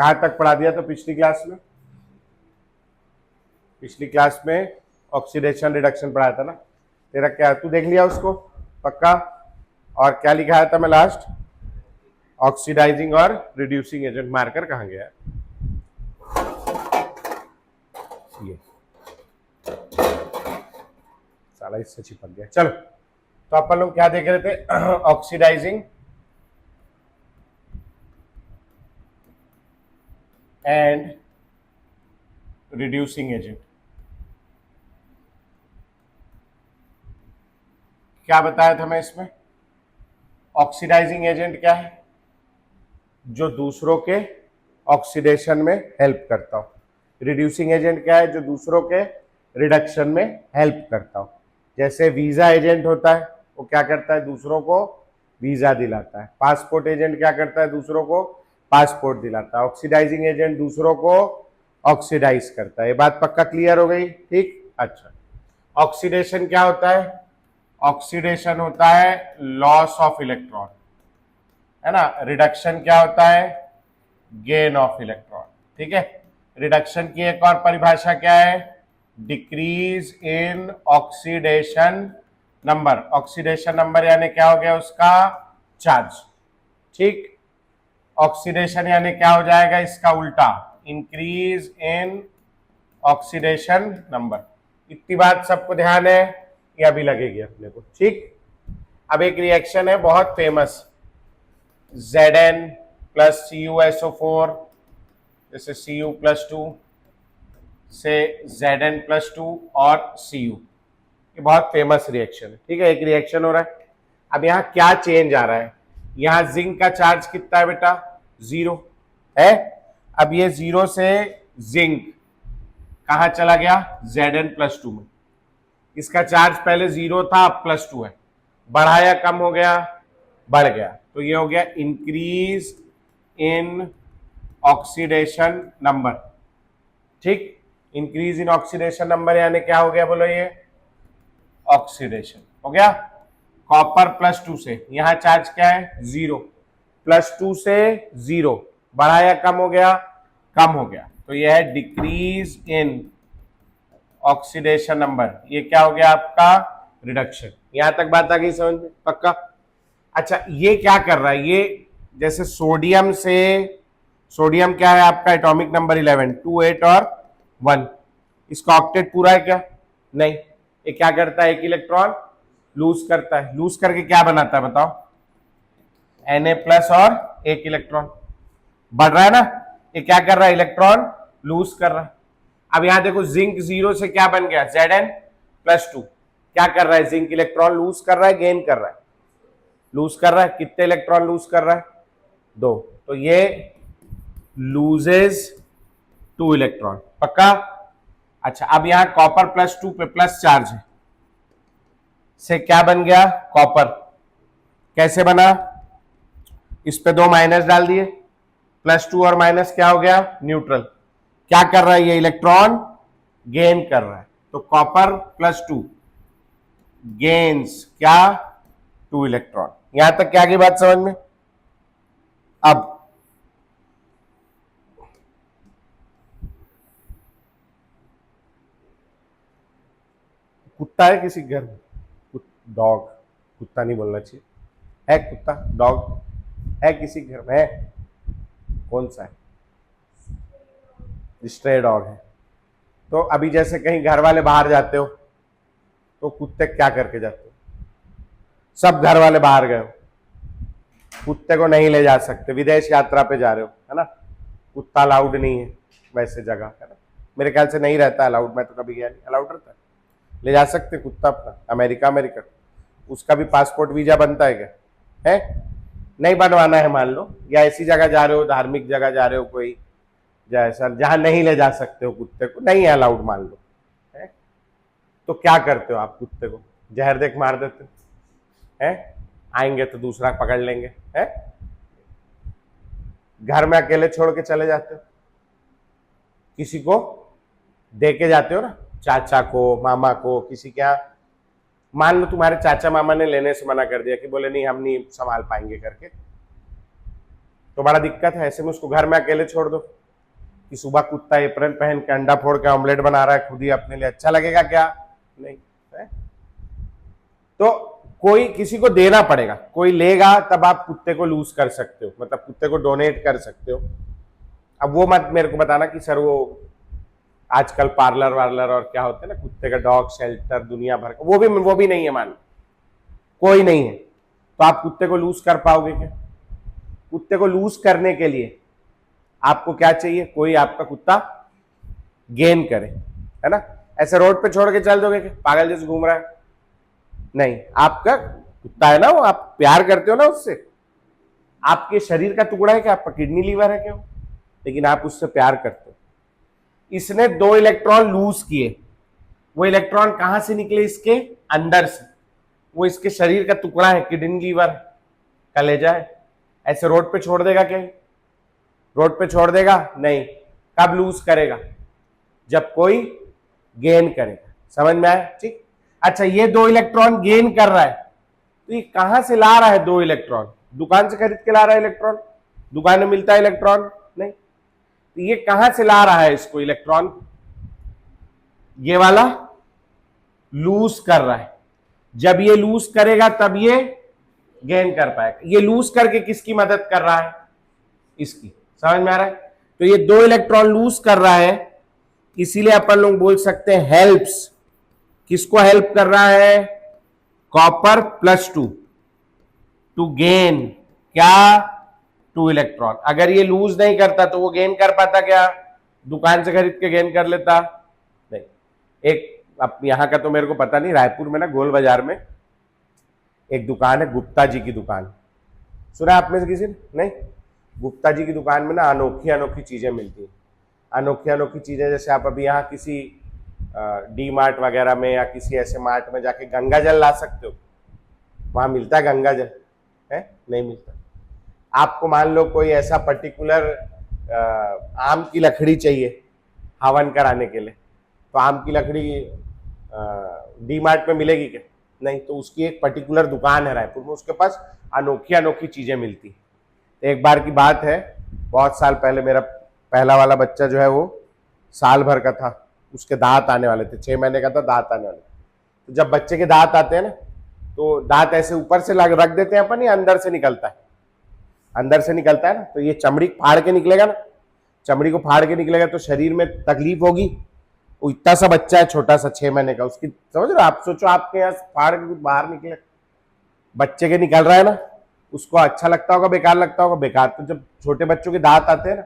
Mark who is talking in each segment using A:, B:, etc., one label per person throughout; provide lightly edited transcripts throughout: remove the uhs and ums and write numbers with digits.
A: कहाँ तक पढ़ा दिया था पिछली क्लास में? पिछली क्लास में ऑक्सीडेशन रिडक्शन पढ़ाया था ना। तेरा क्या तू देख लिया उसको पक्का? और क्या लिखाया था मैं लास्ट? ऑक्सीडाइजिंग और रिड्यूसिंग एजेंट। मार्कर कहाँ गया? ये साला इससे चिपक गया। चलो, तो अपन लोग क्या देख रहे थे? Oxidising and reducing agent. क्या बताया था मैं इसमें? ऑक्सीडाइजिंग एजेंट क्या है? जो दूसरों के ऑक्सीडेशन में हेल्प करता हो। रिड्यूसिंग एजेंट क्या है? जो दूसरों के रिडक्शन में हेल्प करता हो। जैसे वीजा एजेंट होता है, वो क्या करता है? दूसरों को वीजा दिलाता है। पासपोर्ट एजेंट क्या करता है? दूसरों को पासपोर्ट दिलाता है। ऑक्सीडाइजिंग एजेंट दूसरों को ऑक्सीडाइज करता है। ये बात पक्का क्लियर हो गई? ठीक, अच्छा। ऑक्सीडेशन क्या होता है? ऑक्सीडेशन होता है लॉस ऑफ इलेक्ट्रॉन, है ना। रिडक्शन क्या होता है? Gain of electron. ठीक है। रिडक्शन की एक और परिभाषा क्या है? Decrease in oxidation number. Oxidation number यानी क्या हो गया? उसका चार्ज। ठीक। ऑक्सीडेशन यानी क्या हो जाएगा? इसका उल्टा, इंक्रीज इन ऑक्सीडेशन नंबर। इतनी बात सबको ध्यान है? ये अभी लगेगी अपने को। ठीक। अब एक रिएक्शन है बहुत फेमस, Zn प्लस CuSO4, जैसे Cu प्लस 2 से Zn प्लस 2 और Cu। ये बहुत फेमस रिएक्शन है। ठीक है, एक रिएक्शन हो रहा है। अब यहाँ क्या चेंज आ रहा है? यहाँ जिंक का चार्ज कितना है बेटा? 0 है। अब ये 0 से जिंक कहाँ चला गया? Zn प्लस 2 में। इसका चार्ज पहले 0 था, अब प्लस 2 है। बढ़ा या कम हो गया? बढ़ गया। तो ये हो गया इंक्रीज इन ऑक्सीडेशन नंबर। ठीक। इंक्रीज इन ऑक्सीडेशन नंबर यानी क्या हो गया? बोलो, ये ऑक्सीडेशन हो गया। कॉपर प्लस 2 से, यहां चार्ज क्या है? 0, प्लस 2 से 0, बढ़ा या कम हो गया? कम हो गया। तो यह है डिक्रीज इन ऑक्सीडेशन नंबर। ये क्या हो गया आपका? रिडक्शन। यहां तक बात आ गई समझ में? पक्का? अच्छा, ये क्या कर रहा है? ये जैसे सोडियम से, सोडियम क्या है आपका? एटॉमिक नंबर 11, 2, 8 और 1। इसका ऑक्टेट पूरा है क्या? नहीं। ये क्या करता है? एक इलेक्ट्रॉन लूज करता है। लूज करके क्या बनाता है बताओ? Na प्लस और एक इलेक्ट्रॉन। बढ़ रहा है ना? ये क्या कर रहा है? इलेक्ट्रॉन लूज कर रहा है। अब यहां देखो, जिंक 0 से क्या बन गया? Zn plus 2। क्या कर रहा है? जिंक इलेक्ट्रॉन लूज कर रहा है, गेन कर रहा है? लूज कर रहा है। कितने इलेक्ट्रॉन लूज कर रहा है? 2। तो ये लूजेज 2 इलेक्ट्रॉन। पक्का? अच्छा, अब यहां कॉपर प्लस 2 पे प्लस चार्ज है, से क्या बन गया? कॉपर। कैसे बना? इस पे 2 माइनस डाल दिए, प्लस 2 और माइनस क्या हो गया? न्यूट्रल। क्या कर रहा है? ये इलेक्ट्रॉन गेन कर रहा है। तो कॉपर प्लस 2 गेन्स क्या? 2 इलेक्ट्रॉन। यहां तक क्या की बात समझ में? अब कुत्ता है किसी घर में? डॉग, कुत्ता नहीं बोलना चाहिए। है कुत्ता, डॉग है किसी घर में? है? कौन सा है? स्ट्रे डॉग है। तो अभी जैसे कहीं घर वाले बाहर जाते हो तो कुत्ते क्या करके जाते हो? सब घर वाले बाहर गए हो, कुत्ते को नहीं ले जा सकते। विदेश यात्रा पे जा रहे हो, है ना, कुत्ता अलाउड नहीं है वैसे जगह, है ना। मेरे ख्याल से नहीं रहता अलाउड, मैं तो कभी गया नहीं। अलाउड रहता है? ले जा सकते कुत्ता अपना? अमेरिका अमेरिका उसका भी पासपोर्ट वीजा बनता है क्या? है? नहीं बनवाना है मान लो, या ऐसी जगह जा रहे हो, धार्मिक जगह जा रहे हो कोई, जैसा जहां नहीं ले जा सकते हो कुत्ते को, नहीं है अलाउड मान लो, है? तो क्या करते हो आप? कुत्ते को जहर देख मार देते हो? है? आएंगे तो दूसरा पकड़ लेंगे, है? घर में अकेले छोड़ के चले जाते हो? किसी को दे के जाते हो ना, चाचा को, मामा को, किसी क्या। मान लो तुम्हारे चाचा मामा ने लेने से मना कर दिया कि बोले नहीं हम नहीं संभाल पाएंगे करके, तो बड़ा दिक्कत है। ऐसे में उसको घर में अकेले छोड़ दो कि सुबह कुत्ता एप्रन पहन के अंडा फोड़ के ऑमलेट बना रहा है खुद ही अपने लिए, अच्छा लगेगा क्या? नहीं है? तो कोई किसी को देना पड़ेगा, कोई लेगा तब आप कुत्ते को लूज कर सकते हो, मतलब कुत्ते को डोनेट कर सकते हो। अब वो मत मेरे को बताना कि सर वो आजकल पार्लर वार्लर और क्या होते हैं ना, कुत्ते का डॉग शेल्टर दुनिया भर का, वो भी नहीं है, मान कोई नहीं है, तो आप कुत्ते को लूज कर पाओगे क्या? कुत्ते को लूज करने के लिए आपको क्या चाहिए? कोई आपका कुत्ता गेन करे, है ना? ऐसे रोड पे छोड़ के चल दोगे क्या? पागल जैसे घूम रहा है? नहीं, आपका कुत्ता है ना, वो आप प्यार करते हो ना उससे, आपके शरीर का टुकड़ा है क्या? आपका किडनी लीवर है क्या? लेकिन आप उससे प्यार करते हो। इसने 2 इलेक्ट्रॉन लूज किए, वो इलेक्ट्रॉन कहां से निकले? इसके अंदर से। वो इसके शरीर का टुकड़ा है, किडनी लीवर, कलेजा है। ऐसे रोड पे छोड़ देगा क्या? रोड पे छोड़ देगा? नहीं। कब लूज करेगा? जब कोई गेन करेगा। समझ में आया? ठीक। अच्छा, ये 2 इलेक्ट्रॉन गेन कर रहा है, तो ये कहां से ला रहा है 2 इलेक्ट्रॉन? दुकान से खरीद के ला रहा है इलेक्ट्रॉन? दुकान में मिलता है इलेक्ट्रॉन? नहीं। तो ये कहां से ला रहा है इसको इलेक्ट्रॉन? ये वाला लूज कर रहा है। जब ये लूज करेगा तब ये गेन कर पाएगा। ये लूज करके किसकी मदद कर रहा है? इसकी। समझ में आ रहा है? तो ये 2 इलेक्ट्रॉन लूज कर रहा है, इसीलिए अपन लोग बोल सकते हैं हेल्प्स। किसको हेल्प कर रहा है? कॉपर +2 टू गेन क्या? 2 इलेक्ट्रॉन। अगर ये लूज नहीं करता तो वो गेन कर पाता क्या? दुकान से खरीद के गेन कर लेता? नहीं। एक अब यहां का तो मेरे को पता नहीं, रायपुर में ना गोल बाजार में एक दुकान है, गुप्ता जी की दुकान, सुना आप में से किसी ने? नहीं। गुप्ता जी की दुकान में ना अनोखी अनोखी चीजें मिलती हैं। अनोखी अनोखी चीजें, जैसे आप अभी यहाँ किसी डी मार्ट वगैरह में या किसी ऐसे मार्ट में जाके गंगा जल ला सकते हो, वहां मिलता है गंगा जल? है? नहीं मिलता। आपको मान लो कोई ऐसा पर्टिकुलर आम की लकड़ी चाहिए हवन कराने के लिए, तो आम की लकड़ी डी मार्ट में मिलेगी क्या? नहीं। तो उसकी एक पर्टिकुलर दुकान है रायपुर में, उसके पास अनोखी अनोखी चीजें मिलती। एक बार की बात है, बहुत साल पहले, मेरा पहला वाला बच्चा जो है वो साल भर का था, उसके दांत आने वाले थे, 6 महीने का था, दांत आने वाले। तो जब बच्चे के दांत आते हैं ना, तो दांत ऐसे ऊपर से रख देते हैं अपन, या अंदर से निकलता है? अंदर से निकलता है ना। तो ये चमड़ी फाड़ के निकलेगा ना, चमड़ी को फाड़ के निकलेगा तो शरीर में तकलीफ होगी। वो इतना सा बच्चा है, छोटा सा 6 महीने का, उसकी समझ रहे हो? आप सोचो आपके यहाँ फाड़ के कुछ बाहर निकले, बच्चे के निकल रहा है ना, उसको अच्छा लगता होगा, बेकार लगता होगा? बेकार। तो जब छोटे बच्चों के दांत आते हैं ना,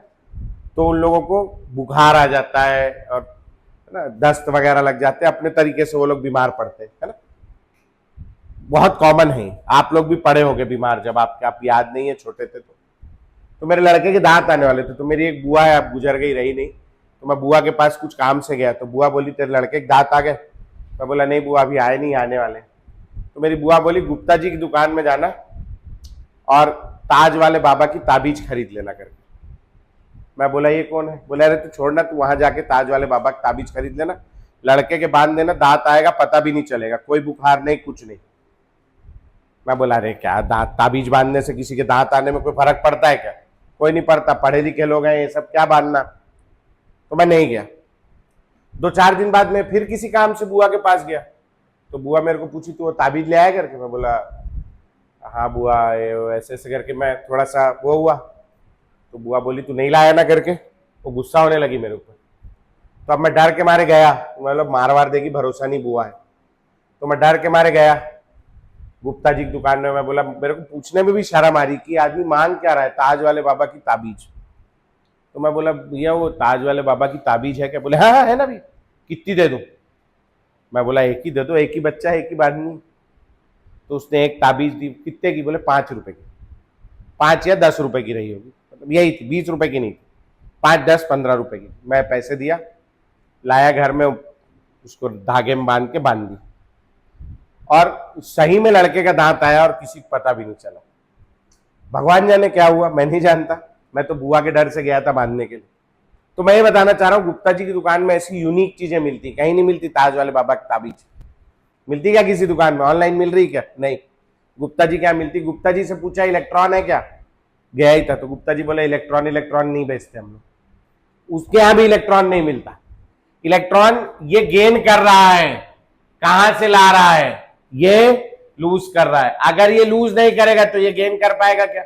A: तो उन लोगों को बुखार आ जाता है और है ना, दस्त वगैरह लग जाते हैं, अपने तरीके से वो लोग बीमार पड़ते हैं, है ना? बहुत कॉमन है। आप लोग भी पड़े होंगे बीमार, जब आप याद नहीं है, छोटे थे तो मेरे लड़के के दांत आने वाले थे, तो मेरी एक बुआ है, अब गुजर गई, रही नहीं, तो मैं बुआ के पास कुछ काम से गया, तो बुआ बोली तेरे लड़के के दांत आ गए? मैं बोला नहीं बुआ, अभी आए नहीं, आने वाले। तो मेरी बुआ बोली गुप्ता जी की दुकान में जाना और ताज वाले बाबा की ताबीज खरीद लेना करके। मैं बोला ये कौन है? बोला अरे तू छोड़ना, तू वहां जाके ताज वाले बाबा की ताबीज खरीद लेना, लड़के के बांध देना, दांत आएगा पता भी नहीं चलेगा, कोई बुखार नहीं, कुछ नहीं। मैं बोला अरे क्या दांत, ताबीज बांधने से किसी के दांत आने में कोई फर्क पड़ता है क्या? कोई नहीं पड़ता, पढ़े लिखे लोग हैं, ये सब क्या बांधना। तो मैं नहीं गया। 2-4 दिन बाद मैं फिर किसी काम से बुआ के पास गया, तो बुआ मेरे को पूछी तू वो ताबीज ले आया करके? मैं बोला हाँ बुआ, ऐसे ऐसे करके मैं थोड़ा सा वो हुआ, तो बुआ बोली तू नहीं लाया ना करके, वो गुस्सा होने लगी मेरे ऊपर। तो अब मैं डर के मारे गया, मतलब मारवार देगी, भरोसा नहीं बुआ है, तो मैं डर के मारे गया गुप्ता जी की दुकान में। मैं बोला, मेरे को पूछने में भी शर्म आ रही कि आदमी मांग क्या रहा है, ताज वाले बाबा की ताबीज। तो मैं बोला भैया वो ताज वाले बाबा की ताबीज है क्या? बोले हाँ हाँ है ना भी, कितनी दे दूं? मैं बोला एक ही दे दो, एक ही बच्चा है, एक ही बांधनी। तो उसने एक ताबीज दी, कितने की? बोले 5 रुपए की। 5 या 10 रुपए की रही होगी, मतलब यही थी, 20 रुपए की नहीं थी, 5, 10, 15 रुपए की। मैं पैसे दिया, लाया घर में, उसको धागे में बांध के बांध दी, और सही में लड़के का दांत आया और किसी को पता भी नहीं चला। भगवान जाने क्या हुआ, मैं नहीं जानता, मैं तो बुआ के डर से गया था बांधने के लिए। तो मैं ये बताना चाह रहा हूँ, गुप्ता जी की दुकान में ऐसी यूनिक चीजें मिलती, कहीं नहीं मिलती। ताज वाले बाबा की ताबीज मिलती क्या किसी दुकान में? ऑनलाइन मिल रही क्या? नहीं। गुप्ता जी क्या मिलती? गुप्ता जी से पूछा इलेक्ट्रॉन है क्या? गया ही था, तो गुप्ता जी बोले इलेक्ट्रॉन इलेक्ट्रॉन नहीं बेचते हम लोग, उसके यहां भी इलेक्ट्रॉन नहीं मिलता। इलेक्ट्रॉन ये गेन कर रहा है, कहां से ला रहा है, ये लूज कर रहा है। अगर ये लूज नहीं करेगा तो ये गेन कर पाएगा क्या?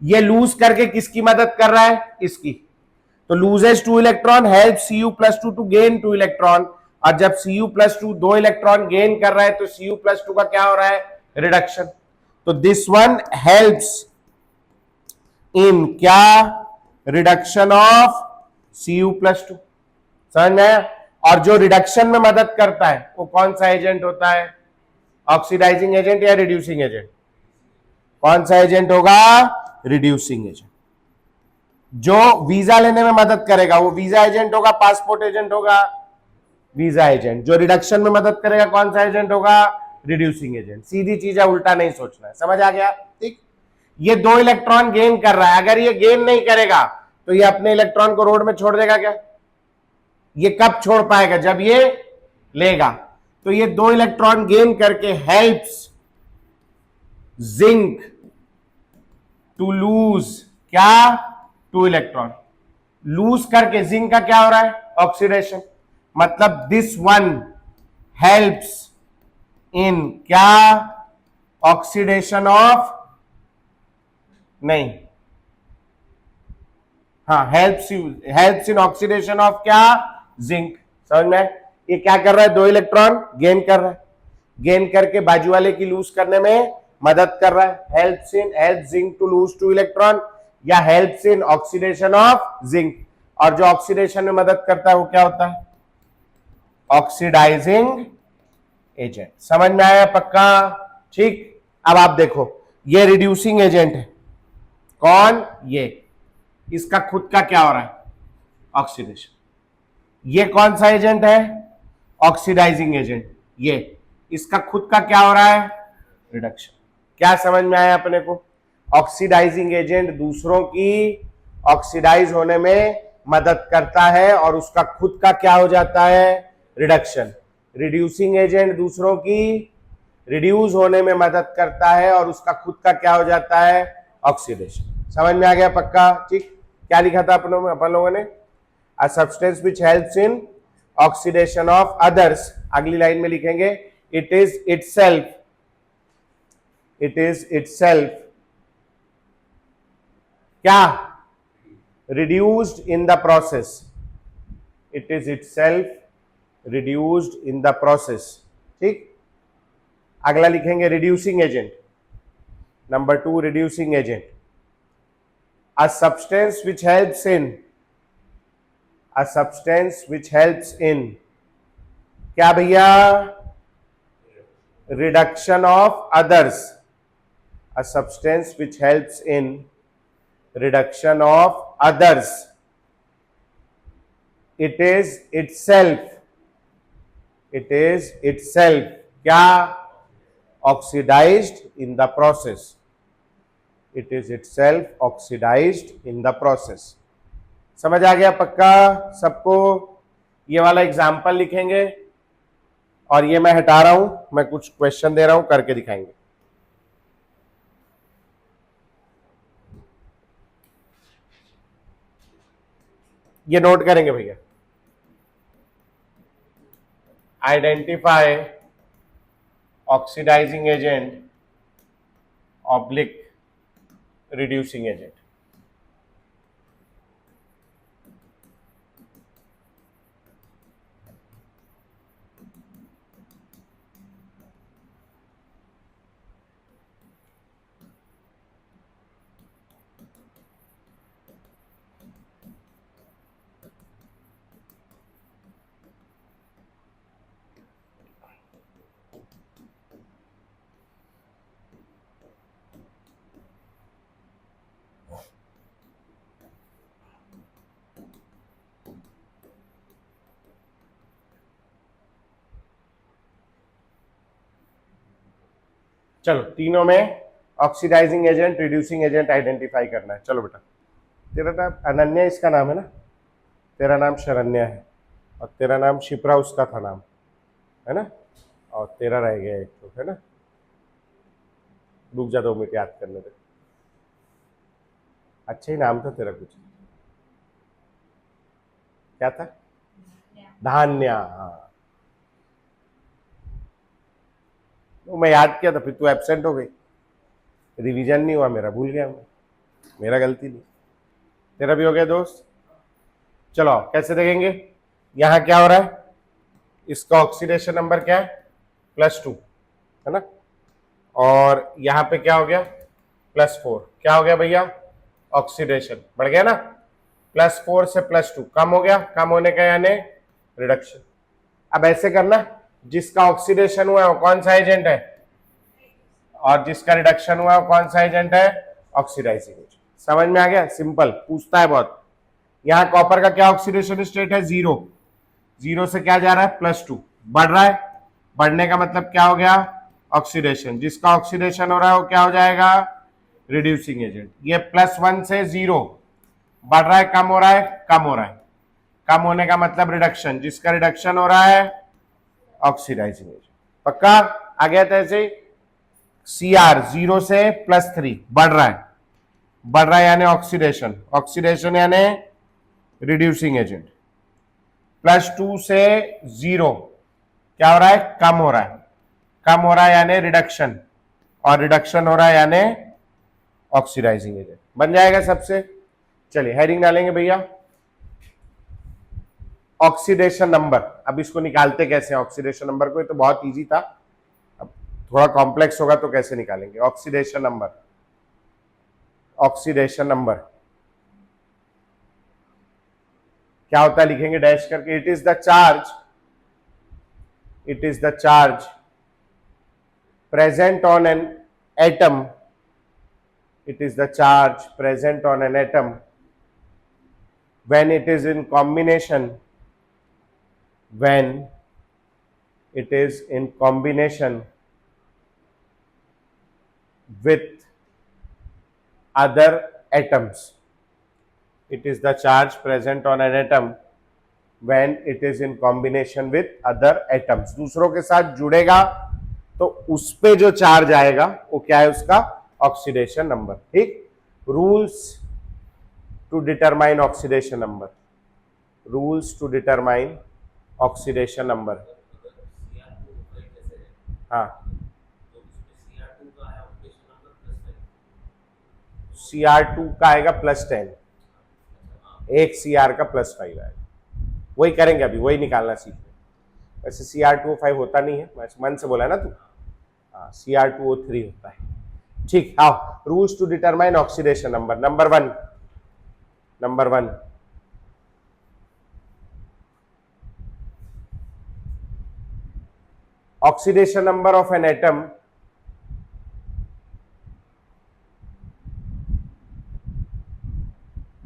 A: ये लूज करके किसकी मदद कर रहा है? इसकी। तो loses 2 electron, help Cu+2 to gain 2 electron. और जब Cu+2 2 इलेक्ट्रॉन गेन कर रहा है तो Cu+2 का क्या हो रहा है? रिडक्शन। तो दिस वन हेल्प्स इन क्या? Reduction of Cu+2। समझ में आया? और जो रिडक्शन में मदद करता है वो कौन सा एजेंट होता है? ऑक्सीडाइजिंग एजेंट या रिड्यूसिंग एजेंट? कौन सा एजेंट होगा? Reducing agent. जो वीजा लेने में मदद करेगा वो वीजा एजेंट होगा, पासपोर्ट एजेंट होगा? Visa agent. जो रिडक्शन में मदद करेगा कौन सा एजेंट होगा? Reducing agent. सीधी चीज है, उल्टा नहीं सोचना है। समझ आ गया? ठीक। ये 2 इलेक्ट्रॉन गेन कर रहा है, अगर ये गेन नहीं करेगा तो ये अपने इलेक्ट्रॉन को रोड में छोड़ देगा क्या? ये कब छोड़ पाएगा? जब ये लेगा। तो ये 2 इलेक्ट्रॉन गेन करके हेल्प्स जिंक टू लूज क्या? 2 इलेक्ट्रॉन। लूज करके जिंक का क्या हो रहा है? ऑक्सीडेशन। मतलब दिस वन हेल्प्स इन क्या? ऑक्सीडेशन ऑफ, नहीं, हाँ, हेल्प्स इन ऑक्सीडेशन ऑफ क्या? जिंक। समझ में? ये क्या कर रहा है? 2 इलेक्ट्रॉन गेन कर रहा है, गेन करके बाजू वाले की लूज करने में मदद कर रहा है। Help zinc to lose 2 electron या helps in oxidation of zinc. और जो ऑक्सीडेशन में मदद करता है वो क्या होता है? Oxidising agent. समझ में आया? पक्का? ठीक। अब आप देखो, ये रिड्यूसिंग एजेंट है। कौन? ये। इसका खुद का क्या हो रहा है? ऑक्सीडेशन। ये कौन सा एजेंट है? Oxidising agent. ये। इसका खुद का क्या हो रहा है? रिडक्शन। क्या समझ में आया अपने को? ऑक्सीडाइजिंग एजेंट दूसरों की ऑक्सीडाइज होने में मदद करता है और उसका खुद का क्या हो जाता है? रिडक्शन। रिड्यूसिंग एजेंट दूसरों की रिड्यूस होने में मदद करता है और उसका खुद का क्या हो जाता है? ऑक्सीडेशन। समझ में आ गया? पक्का? ठीक। क्या लिखा था अपन लोगों ने? A substance which helps in oxidation of others. अगली लाइन में लिखेंगे इट इज इटसेल्फ क्या? Reduced in the process. It is itself reduced in the process. ठीक। अगला लिखेंगे reducing agent. Number 2 reducing agent. A substance which helps in क्या भैया? Reduction of others. A substance which helps in reduction of others. It is itself क्या? Oxidized in the process. It is itself oxidized in the process. समझ आ गया पक्का सबको? ये वाला एग्जाम्पल लिखेंगे और ये मैं हटा रहा हूं, मैं कुछ क्वेश्चन दे रहा हूं, करके दिखाएंगे। ये नोट करेंगे भैया। Identify oxidising agent oblique reducing agent. चलो, तीनों में oxidising agent, reducing agent identify करना है। चलो बेटा, तेरा नाम अनन्या इसका नाम है ना, तेरा नाम शरण्या है और तेरा नाम शिप्रा उसका था नाम, है ना, और तेरा रह गया एक तो, है ना। रुक जा 2 मिनट याद करने दे। अच्छा ही नाम था तेरा कुछ, क्या था? धान्या। हाँ तो मैं याद किया था, फिर तू एब्सेंट हो गई, रिवीजन नहीं हुआ मेरा, भूल गया मैं, मेरा गलती नहीं। तेरा भी हो गया दोस्त? चलो कैसे देखेंगे, यहां क्या हो रहा है, इसका ऑक्सीडेशन नंबर क्या है, +2 है ना, और यहां पे क्या हो गया, +4। क्या हो गया भैया, ऑक्सीडेशन बढ़ गया ना, +4 से +2 कम हो गया, कम होने का यानी रिडक्शन। अब ऐसे करना, जिसका ऑक्सीडेशन हुआ है वो कौन सा एजेंट है, और जिसका रिडक्शन हुआ है वो कौन सा एजेंट है, ऑक्सीडाइजिंग एजेंट। समझ में आ गया, सिंपल, पूछता है बहुत। यहां कॉपर का क्या ऑक्सीडेशन स्टेट है, 0, 0 से क्या जा रहा है, +2, बढ़ रहा है, बढ़ने का मतलब क्या हो गया, ऑक्सीडेशन। जिसका ऑक्सीडेशन हो रहा है वो क्या हो जाएगा, रिड्यूसिंग एजेंट। ये +1 से 0, बढ़ रहा है कम हो रहा है, कम हो रहा है, कम होने का मतलब रिडक्शन, जिसका रिडक्शन हो रहा है ऑक्सीडाइजिंग एजेंट। पक्का आ गया था ऐसे ही। Cr 0 से +3 बढ़ रहा है, बढ़ रहा है यानी ऑक्सीडेशन, ऑक्सीडेशन यानी रिड्यूसिंग एजेंट। +2 से 0 क्या हो रहा है, कम हो रहा है, कम हो रहा है यानी रिडक्शन, और रिडक्शन हो रहा है यानी ऑक्सीडाइजिंग एजेंट। बन जाएगा सबसे। चलिए हेडिंग डालेंगे भैया, ऑक्सीडेशन नंबर। अब इसको निकालते कैसे हैं ऑक्सीडेशन नंबर को, ये तो बहुत इजी था, अब थोड़ा कॉम्प्लेक्स होगा तो कैसे निकालेंगे ऑक्सीडेशन नंबर। ऑक्सीडेशन नंबर क्या होता है, लिखेंगे डैश करके, it is the charge, it is the charge present on an atom, it is the charge present on an atom when it is in combination, when it is in combination with other atoms. It is the charge present on an atom when it is in combination with other atoms. दूसरों के साथ जुड़ेगा तो उस पे जो charge आएगा वो क्या है, उसका ऑक्सीडेशन नंबर। ठीक, rules to determine oxidation number, rules to determine oxidation number. हाँ, Cr2 का आएगा +10, एक Cr का +5 आएगा, वही करेंगे अभी, वही निकालना सीखना। वैसे Cr2O5 होता नहीं है, मैं मन से बोला ना तू, हाँ Cr2O3 होता है। ठीक, आओ rules to determine oxidation number. Number one, oxidation number of an atom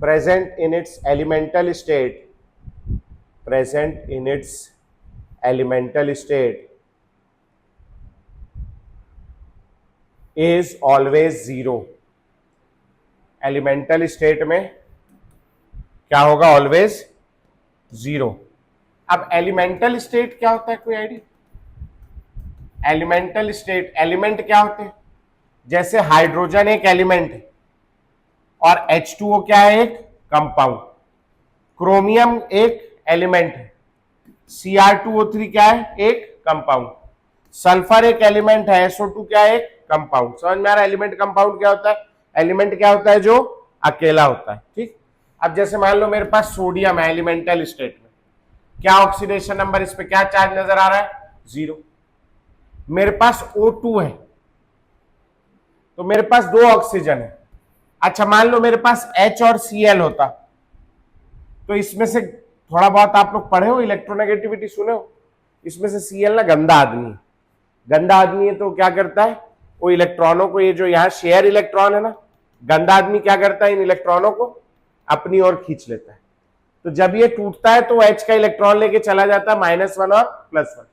A: present in its elemental state, present in its elemental state is always 0। Elemental state में क्या होगा, ऑलवेज 0। अब एलिमेंटल स्टेट क्या होता है, कोई आइडिया? एलिमेंटल स्टेट, एलिमेंट क्या होते हैं, जैसे हाइड्रोजन एक एलिमेंट है और H2O क्या है, एक कंपाउंड। क्रोमियम एक एलिमेंट है, Cr2O3 क्या है, एक कंपाउंड। सल्फर एक एलिमेंट है, SO2 क्या है, एक कंपाउंड। समझ में आ रहा है एलिमेंट कंपाउंड क्या होता है? एलिमेंट क्या होता है, जो अकेला होता है। ठीक, अब जैसे मान लो मेरे पास सोडियम है एलिमेंटल स्टेट में, क्या ऑक्सीडेशन नंबर, इस पे क्या चार्ज नजर आ रहा है, 0। मेरे पास O2 है तो मेरे पास 2 ऑक्सीजन है। अच्छा मान लो मेरे पास H और Cl होता, तो इसमें से थोड़ा बहुत आप लोग पढ़े हो, इलेक्ट्रोनेगेटिविटी सुने हो, इसमें से Cl ना गंदा आदमी है, गंदा आदमी है तो क्या करता है, वो इलेक्ट्रॉनों को, ये जो यहाँ शेयर इलेक्ट्रॉन है ना, गंदा आदमी क्या करता है, इन इलेक्ट्रॉनों को अपनी ओर खींच लेता है। तो जब ये टूटता है तो H का इलेक्ट्रॉन लेके चला जाता है -1 और +1।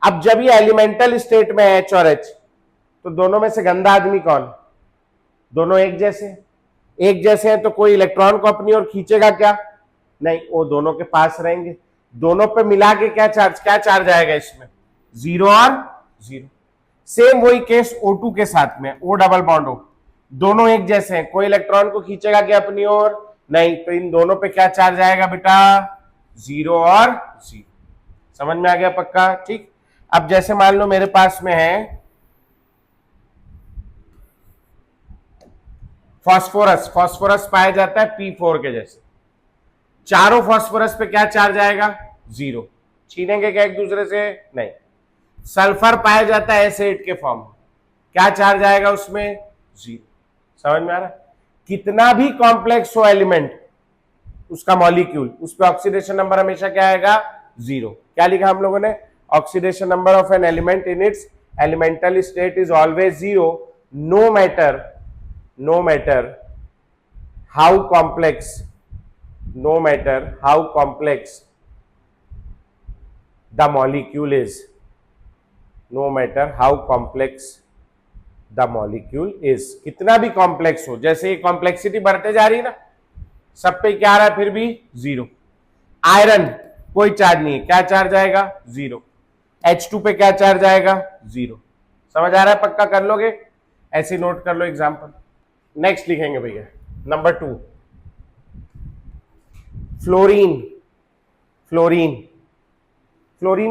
A: अब जब ये एलिमेंटल स्टेट में H और H, तो दोनों में से गंदा आदमी कौन? दोनों एक जैसे, एक जैसे हैं तो कोई इलेक्ट्रॉन को अपनी ओर खींचेगा क्या? नहीं, वो दोनों के पास रहेंगे। दोनों पे मिला के क्या चार्ज आएगा इसमें? 0 और 0। सेम वही केस O2 के साथ में, O डबल बॉन्ड O, दोनों एक जैसे हैं, कोई इलेक्ट्रॉन को खींचेगा क्या अपनी ओर? नहीं। तो इन दोनों पे क्या चार्ज आएगा बेटा? 0 और 0। समझ में आ गया पक्का? ठीक। अब जैसे मान लो मेरे पास में है फास्फोरस। फास्फोरस पाया जाता है P4 के जैसे। चारों फास्फोरस पे क्या चार्ज आएगा? 0। छीनेंगे क्या एक दूसरे से? नहीं। सल्फर पाया जाता है S8 के फॉर्म में, क्या चार्ज आएगा उसमें? 0। समझ में आ रहा है? कितना भी कॉम्प्लेक्स हो एलिमेंट, उसका मॉलिक्यूल, उस पर ऑक्सीडेशन नंबर हमेशा क्या आएगा? 0। क्या लिखा हम लोगों ने? Oxidation number of an element in its elemental state is always 0 no matter how complex the molecule is. No matter how complex the molecule is. कितना भी कॉम्प्लेक्स हो, जैसे ये कॉम्प्लेक्सिटी बढ़ते जा रही है ना, सब पे क्या आ रहा है फिर भी? 0। आयरन कोई चार्ज नहीं है, क्या चार्ज आएगा? 0। H2 पे क्या चार्ज आएगा? 0। समझ आ रहा है? पक्का कर लोगे? ऐसे नोट कर लो एग्जांपल। नेक्स्ट लिखेंगे भैया नंबर 2, फ्लोरीन। फ्लोरीन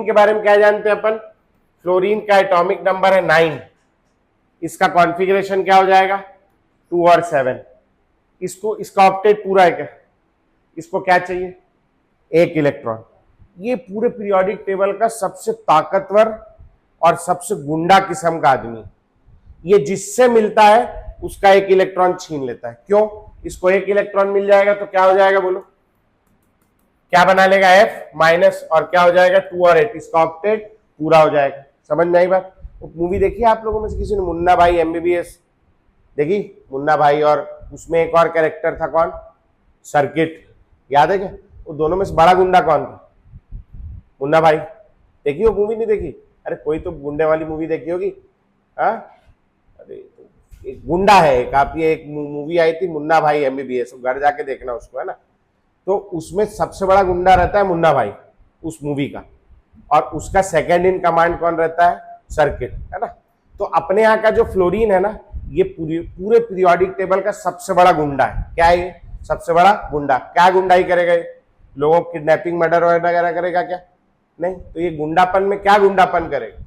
A: के बारे में क्या जानते हैं अपन? फ्लोरीन का एटॉमिक नंबर है 9। इसका कॉन्फ़िगरेशन क्या हो जाएगा? 2 और 7। इसका ऑक्टेट पूरा है क्या? इसको क्या चाहिए? 1 इलेक्ट्रॉन। ये पूरे पीरियोडिक टेबल का सबसे ताकतवर और सबसे गुंडा किस्म का आदमी। ये जिससे मिलता है उसका 1 इलेक्ट्रॉन छीन लेता है। क्यों? इसको 1 इलेक्ट्रॉन मिल जाएगा तो क्या हो जाएगा बोलो? क्या बना लेगा? F माइनस, और क्या हो जाएगा? 2 और 8। इसका ऑक्टेट पूरा हो जाएगा। समझ में आई बात? वो मूवी देखी आप लोगों में से किसी ने? मुन्ना भाई MBBS देखी? मुन्ना भाई, और उसमें एक और कैरेक्टर था, कौन? सर्किट। याद है क्या? वो दोनों में से बड़ा गुंडा कौन था? मुन्ना भाई। देखी वो मूवी? नहीं देखी? अरे कोई तो गुंडे वाली मूवी देखी होगी। हाँ, अरे तो एक गुंडा है, एक आप, ये एक मूवी आई थी मुन्ना भाई MBBS, घर जाके देखना उसको, है ना। तो उसमें सबसे बड़ा गुंडा रहता है मुन्ना भाई उस मूवी का, और उसका सेकंड इन कमांड कौन रहता है? सर्किट, है ना। तो अपने यहाँ का जो फ्लोरीन है ना, ये पूरे पीरियोडिक टेबल का सबसे बड़ा गुंडा है। क्या है ये? सबसे बड़ा गुंडा। क्या गुंडाई करेगा ये? लोगों को किडनैपिंग, मर्डर वगैरह करेगा क्या? नहीं। तो ये गुंडापन में क्या गुंडापन करेगा?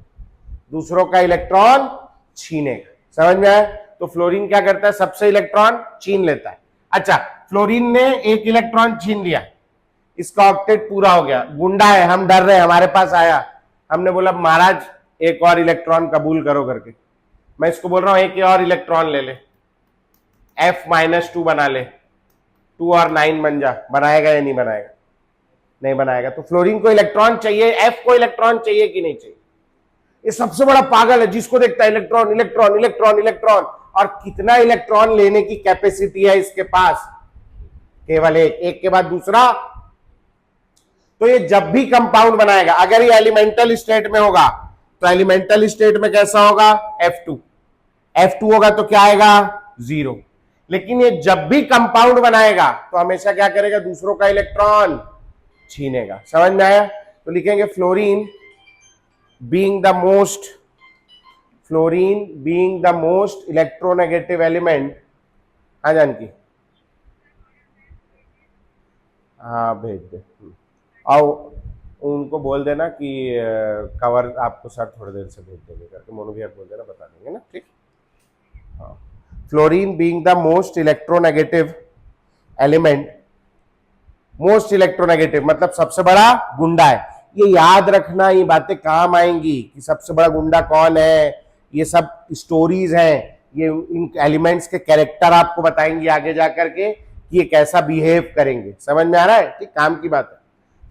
A: दूसरों का इलेक्ट्रॉन छीनेगा। समझ में आया? तो फ्लोरीन क्या करता है? सबसे इलेक्ट्रॉन छीन लेता है। अच्छा, फ्लोरीन ने 1 इलेक्ट्रॉन छीन लिया, इसका ऑक्टेट पूरा हो गया। गुंडा है, हम डर रहे, हमारे पास आया, हमने बोला महाराज 1 और इलेक्ट्रॉन कबूल करो करके। मैं इसको बोल रहा हूं 1 और इलेक्ट्रॉन ले ले, F-2 बना ले, 2 और 9 बन जा। बनाएगा या नहीं बनाएगा? नहीं बनाएगा। तो फ्लोरीन को इलेक्ट्रॉन चाहिए, F को इलेक्ट्रॉन चाहिए कि नहीं चाहिए? ये सबसे बड़ा पागल है, जिसको देखता है इलेक्ट्रॉन इलेक्ट्रॉन इलेक्ट्रॉन इलेक्ट्रॉन। और कितना इलेक्ट्रॉन लेने की कैपेसिटी है इसके पास? केवल एक के बाद दूसरा। तो ये जब भी कंपाउंड बनाएगा, अगर ये एलिमेंटल स्टेट में होगा तो एलिमेंटल स्टेट में कैसा होगा? F2 होगा तो क्या आएगा? 0। लेकिन ये जब भी कंपाउंड बनाएगा तो हमेशा क्या करेगा? दूसरों का इलेक्ट्रॉन छीनेगा। समझ में आया? तो लिखेंगे fluorine being the most electronegative element. हाँ जानकी, हाँ भेज दे। आओ उनको बोल देना कि कवर आपको सर थोड़ी देर से भेज देंगे करके, मोनू भैया बोल देना, बता देंगे ना। ठीक। हाँ, fluorine being the most electronegative element. Most electronegative मतलब सबसे बड़ा गुंडा है। ये याद रखना, ये बातें काम आएंगी कि सबसे बड़ा गुंडा कौन है। ये सब स्टोरीज हैं, ये इन एलिमेंट्स के कैरेक्टर आपको बताएंगे आगे जाकर के कि ये कैसा बिहेव करेंगे। समझ में आ रहा है? ठीक, काम की बात है।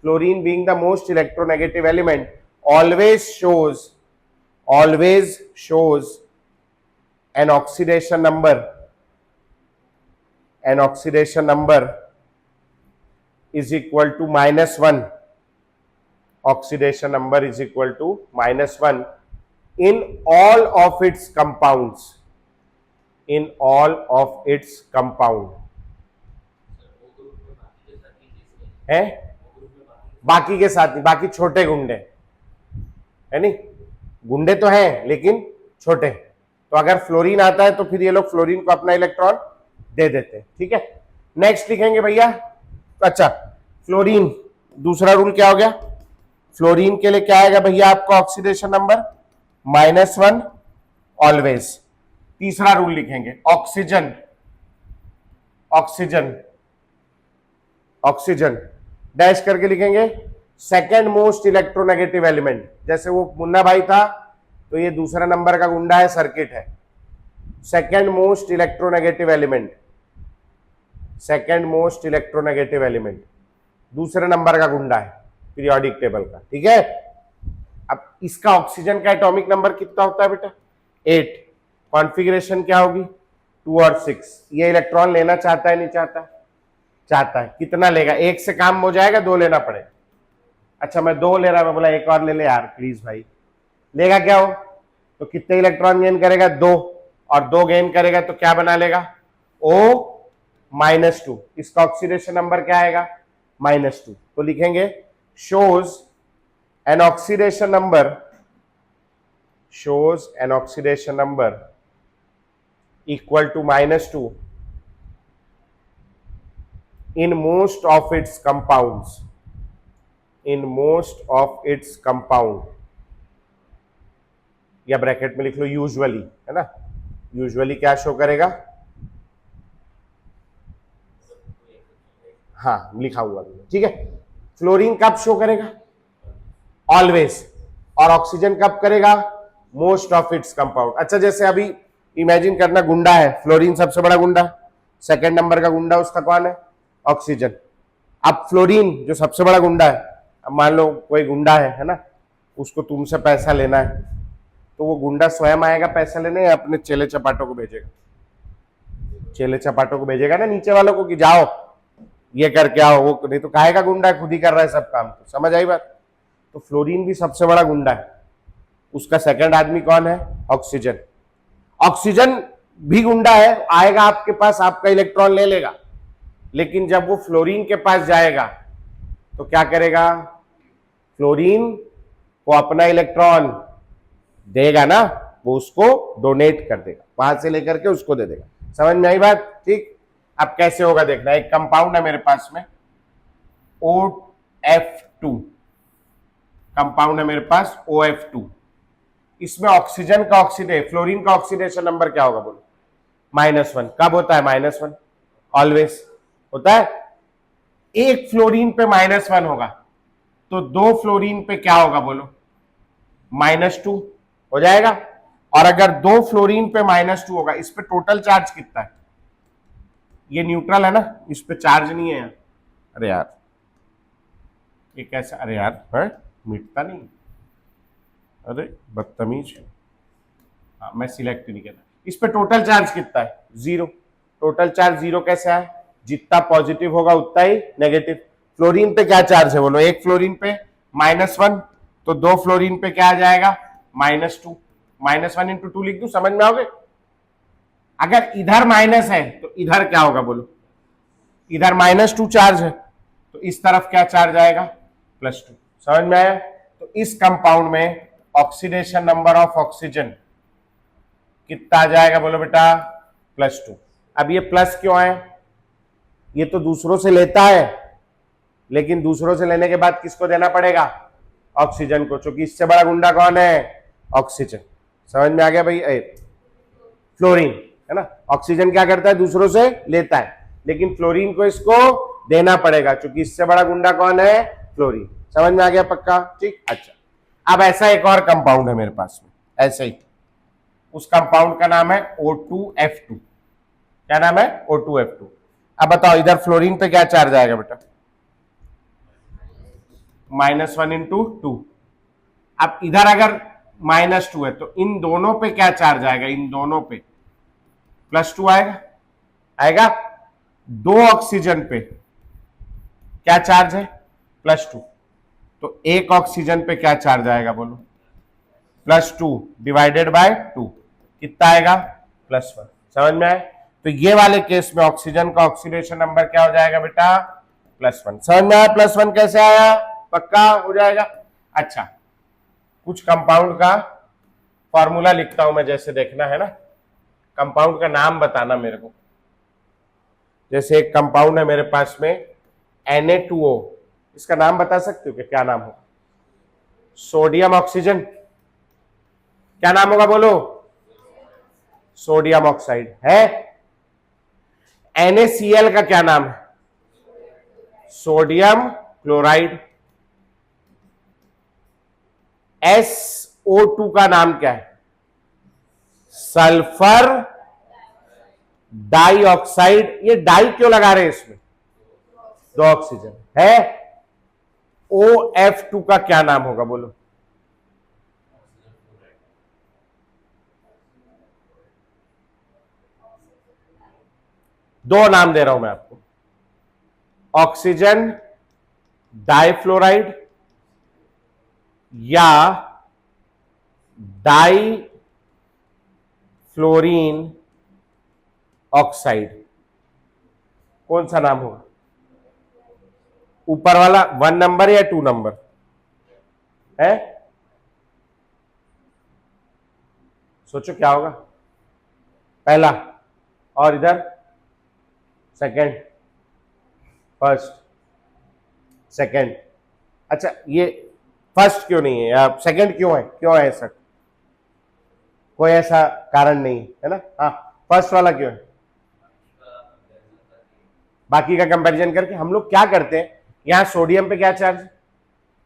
A: Fluorine being the most electronegative element always shows an oxidation number is equal to -1. Oxidation number is equal to -1 in all of its compounds. है बाकी के साथ नहीं, बाकी छोटे गुंडे है नहीं, गुंडे तो हैं लेकिन छोटे। तो अगर फ्लोरीन आता है तो फिर ये लोग फ्लोरीन को अपना इलेक्ट्रॉन दे देते हैं, ठीक है। नेक्स्ट लिखेंगे भैया, अच्छा फ्लोरीन, दूसरा रूल क्या हो गया, फ्लोरीन के लिए क्या आएगा भैया आपका ऑक्सीडेशन नंबर -1 ऑलवेज। तीसरा रूल लिखेंगे ऑक्सीजन, ऑक्सीजन, ऑक्सीजन डैश करके लिखेंगे सेकेंड मोस्ट इलेक्ट्रोनेगेटिव एलिमेंट। जैसे वो मुन्ना भाई था तो ये दूसरा नंबर का गुंडा है, सर्किट है, second most electronegative element, second most electronegative element दूसरे नंबर का गुंडा है पीरियोडिक टेबल का, ठीक है। अब इसका ऑक्सीजन का एटॉमिक नंबर कितना होता है बेटा 8, कॉन्फ़िगरेशन क्या होगी 2 और 6। ये इलेक्ट्रॉन लेना चाहता है नहीं चाहता, चाहता है, कितना लेगा, एक से काम हो जाएगा, 2 लेना पड़ेगा। अच्छा मैं 2 ले रहा, मैं बोला एक और ले ले यार प्लीज भाई, लेगा क्या हो, तो कितने इलेक्ट्रॉन गेन करेगा 2, और 2 गेन करेगा तो क्या बना लेगा O-2। इसका ऑक्सीडेशन नंबर क्या आएगा -2। तो लिखेंगे shows an oxidation number, shows an oxidation number equal to -2 in most of its compounds, in most of its compound, या ब्रैकेट में लिख लो यूजुअली, है ना, यूजुअली क्या शो करेगा, हाँ लिखा हुआ, ठीक है। फ्लोरीन कब शो करेगा ऑलवेज, और ऑक्सीजन कब करेगा मोस्ट ऑफ इट्स कंपाउंड। अच्छा जैसे अभी इमेजिन करना गुंडा है, फ्लोरीन सबसे बड़ा गुंडा, सेकंड नंबर का गुंडा उसका कौन है ऑक्सीजन। अब फ्लोरीन जो सबसे बड़ा गुंडा है, अब मान लो कोई गुंडा है ना, उसको तुमसे पैसा लेना है, तो वो गुंडा स्वयं आएगा पैसा लेने या अपने चेले चपाटों को भेजेगा, चेले चपाटों को भेजेगा ना नीचे वालों को कि जाओ ये करके आओ, वो नहीं तो काहे का गुंडा है, खुद ही कर रहा है सब काम। तो समझ आई बात। तो फ्लोरीन भी सबसे बड़ा गुंडा है, उसका सेकंड आदमी कौन है ऑक्सीजन। ऑक्सीजन भी गुंडा है, आएगा आपके पास, आपका इलेक्ट्रॉन ले लेगा, लेकिन जब वो फ्लोरीन के पास जाएगा तो क्या करेगा, फ्लोरीन को अपना इलेक्ट्रॉन देगा ना, वो उसको डोनेट कर देगा, वहां से लेकर के उसको दे देगा। समझ में आई बात, ठीक। अब कैसे होगा देखना, एक कंपाउंड है मेरे पास में OF2, कंपाउंड है मेरे पास OF2, इसमें ऑक्सीजन का फ्लोरीन का ऑक्सीडेशन नंबर क्या होगा बोलो -1। कब होता है -1 ऑलवेज होता है। एक फ्लोरीन पे -1 होगा तो 2 फ्लोरीन पे क्या होगा बोलो -2 हो जाएगा। और अगर 2 फ्लोरीन पे -2 होगा, इस पे टोटल चार्ज कितना है, ये न्यूट्रल है ना, इस पे चार्ज नहीं है यार, अरे यार ये कैसा, अरे यार है मिटता नहीं, अरे बदतमीज, हाँ मैं सिलेक्ट नहीं करता। इस पे टोटल चार्ज कितना है 0, टोटल चार्ज 0 कैसे है, जितना पॉजिटिव होगा उतना ही नेगेटिव। फ्लोरीन पे क्या चार्ज है बोलो, एक फ्लोरीन पे -1, तो 2 फ्लोरीन पे क्या आ जाएगा -2, -1 × 2 लिख दूं, समझ में आओगे। अगर इधर माइनस है तो इधर क्या होगा बोलो, इधर -2 चार्ज है तो इस तरफ क्या चार्ज आएगा +2। समझ में आया। तो इस कंपाउंड में ऑक्सीडेशन नंबर ऑफ ऑक्सीजन कितना आ जाएगा बोलो बेटा +2। अब ये प्लस क्यों आए, ये तो दूसरों से लेता है, लेकिन दूसरों से लेने के बाद किसको देना पड़ेगा ऑक्सीजन को, क्योंकि इससे बड़ा गुंडा कौन है ऑक्सीजन। समझ में आ गया भाई, फ्लोरीन है ना, ऑक्सीजन क्या करता है दूसरों से लेता है, लेकिन फ्लोरीन को इसको देना पड़ेगा, क्योंकि इससे बड़ा गुंडा कौन है फ्लोरीन। समझ में आ गया पक्का, ठीक। अच्छा अब ऐसा एक और कंपाउंड है मेरे पास में, ऐसे ही, उस कंपाउंड का नाम है O2F2। क्या नाम है O2F2। अब बताओ इधर फ्लोरीन पे क्या चार्ज आएगा बेटा -1 × 2। अब इधर अगर -2 है तो इन दोनों पे क्या चार्ज आएगा, इन दोनों पे +2 आएगा, आएगा। 2 ऑक्सीजन पे क्या चार्ज है +2, तो एक ऑक्सीजन पे क्या चार्ज आएगा बोलो +2 डिवाइडेड बाय 2 कितना आएगा +1। समझ में आए। तो ये वाले केस में ऑक्सीजन का ऑक्सीडेशन नंबर क्या हो जाएगा बेटा +1। समझ में आया +1 कैसे आया, पक्का हो जाएगा। अच्छा कुछ कंपाउंड का फॉर्मूला लिखता हूं मैं, जैसे देखना है ना, कंपाउंड का नाम बताना मेरे को। जैसे एक कंपाउंड है मेरे पास में Na2O, इसका नाम बता सकते हो कि क्या नाम होगा? Sodium oxygen. क्या नाम होगा बोलो? सोडियम ऑक्साइड है। NaCl का क्या नाम है? Sodium chloride. SO2 का नाम क्या है? Sulphur dioxide. ये डाई क्यों लगा रहे हैं इसमें? दो ऑक्सीजन है। OF2 का क्या नाम होगा बोलो? दो नाम दे रहा हूं मैं आपको, ऑक्सीजन डाइफ्लोराइड या डाई फ्लोरीन ऑक्साइड। कौन सा नाम होगा? ऊपर वाला 1 नंबर या 2 नंबर है? सोचो क्या होगा? पहला, और इधर सेकंड, फर्स्ट, सेकंड। अच्छा, ये फर्स्ट क्यों नहीं है या सेकंड क्यों है? क्यों है ऐसा? कोई ऐसा कारण नहीं है ना? हाँ, फर्स्ट वाला क्यों है? बाकी का कंपैरिजन करके हम लोग क्या करते हैं, यहां सोडियम पे क्या चार्ज है?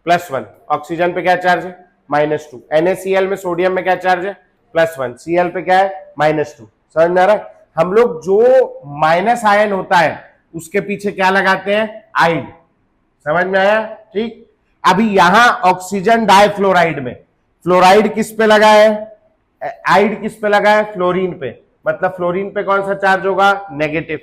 A: +1। ऑक्सीजन पे क्या चार्ज है? -2। NaCl में सोडियम में क्या चार्ज है? +1। Cl पे क्या है? -2। समझ में आ रहा है? हम लोग जो माइनस आयन होता है उसके पीछे क्या लगाते हैं? आइड। समझ में आया? ठीक। अभी यहां ऑक्सीजन डाइफ्लोराइड में फ्लोराइड किस पे लगा है? आइड किस पे लगा है? फ्लोरीन पे। मतलब फ्लोरीन पे कौन सा चार्ज होगा? नेगेटिव।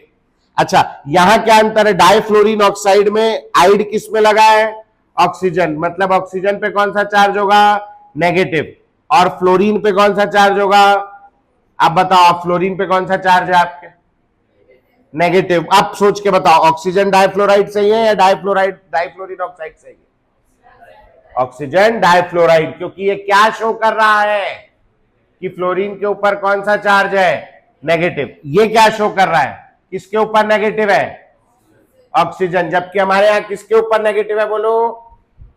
A: अच्छा, यहां क्या अंतर है? डाइफ्लोरीन ऑक्साइड में आइड किस में लगा है? ऑक्सीजन। मतलब ऑक्सीजन पे कौन सा चार्ज होगा? नेगेटिव। और फ्लोरीन पे कौन सा चार्ज होगा? आप बताओ, आप फ्लोरीन पे कौन सा चार्ज है आपके? नेगेटिव। आप सोच के बताओ, ऑक्सीजन डाइफ्लोराइड सही है या डाइफ्लोरीन ऑक्साइड सही है? ऑक्सीजन डाइफ्लोराइड, क्योंकि ये क्या शो कर रहा है कि फ्लोरीन के ऊपर कौन सा चार्ज है? नेगेटिव। ये क्या शो कर रहा है? किसके ऊपर नेगेटिव है? ऑक्सीजन। जबकि हमारे यहां किसके ऊपर नेगेटिव है बोलो?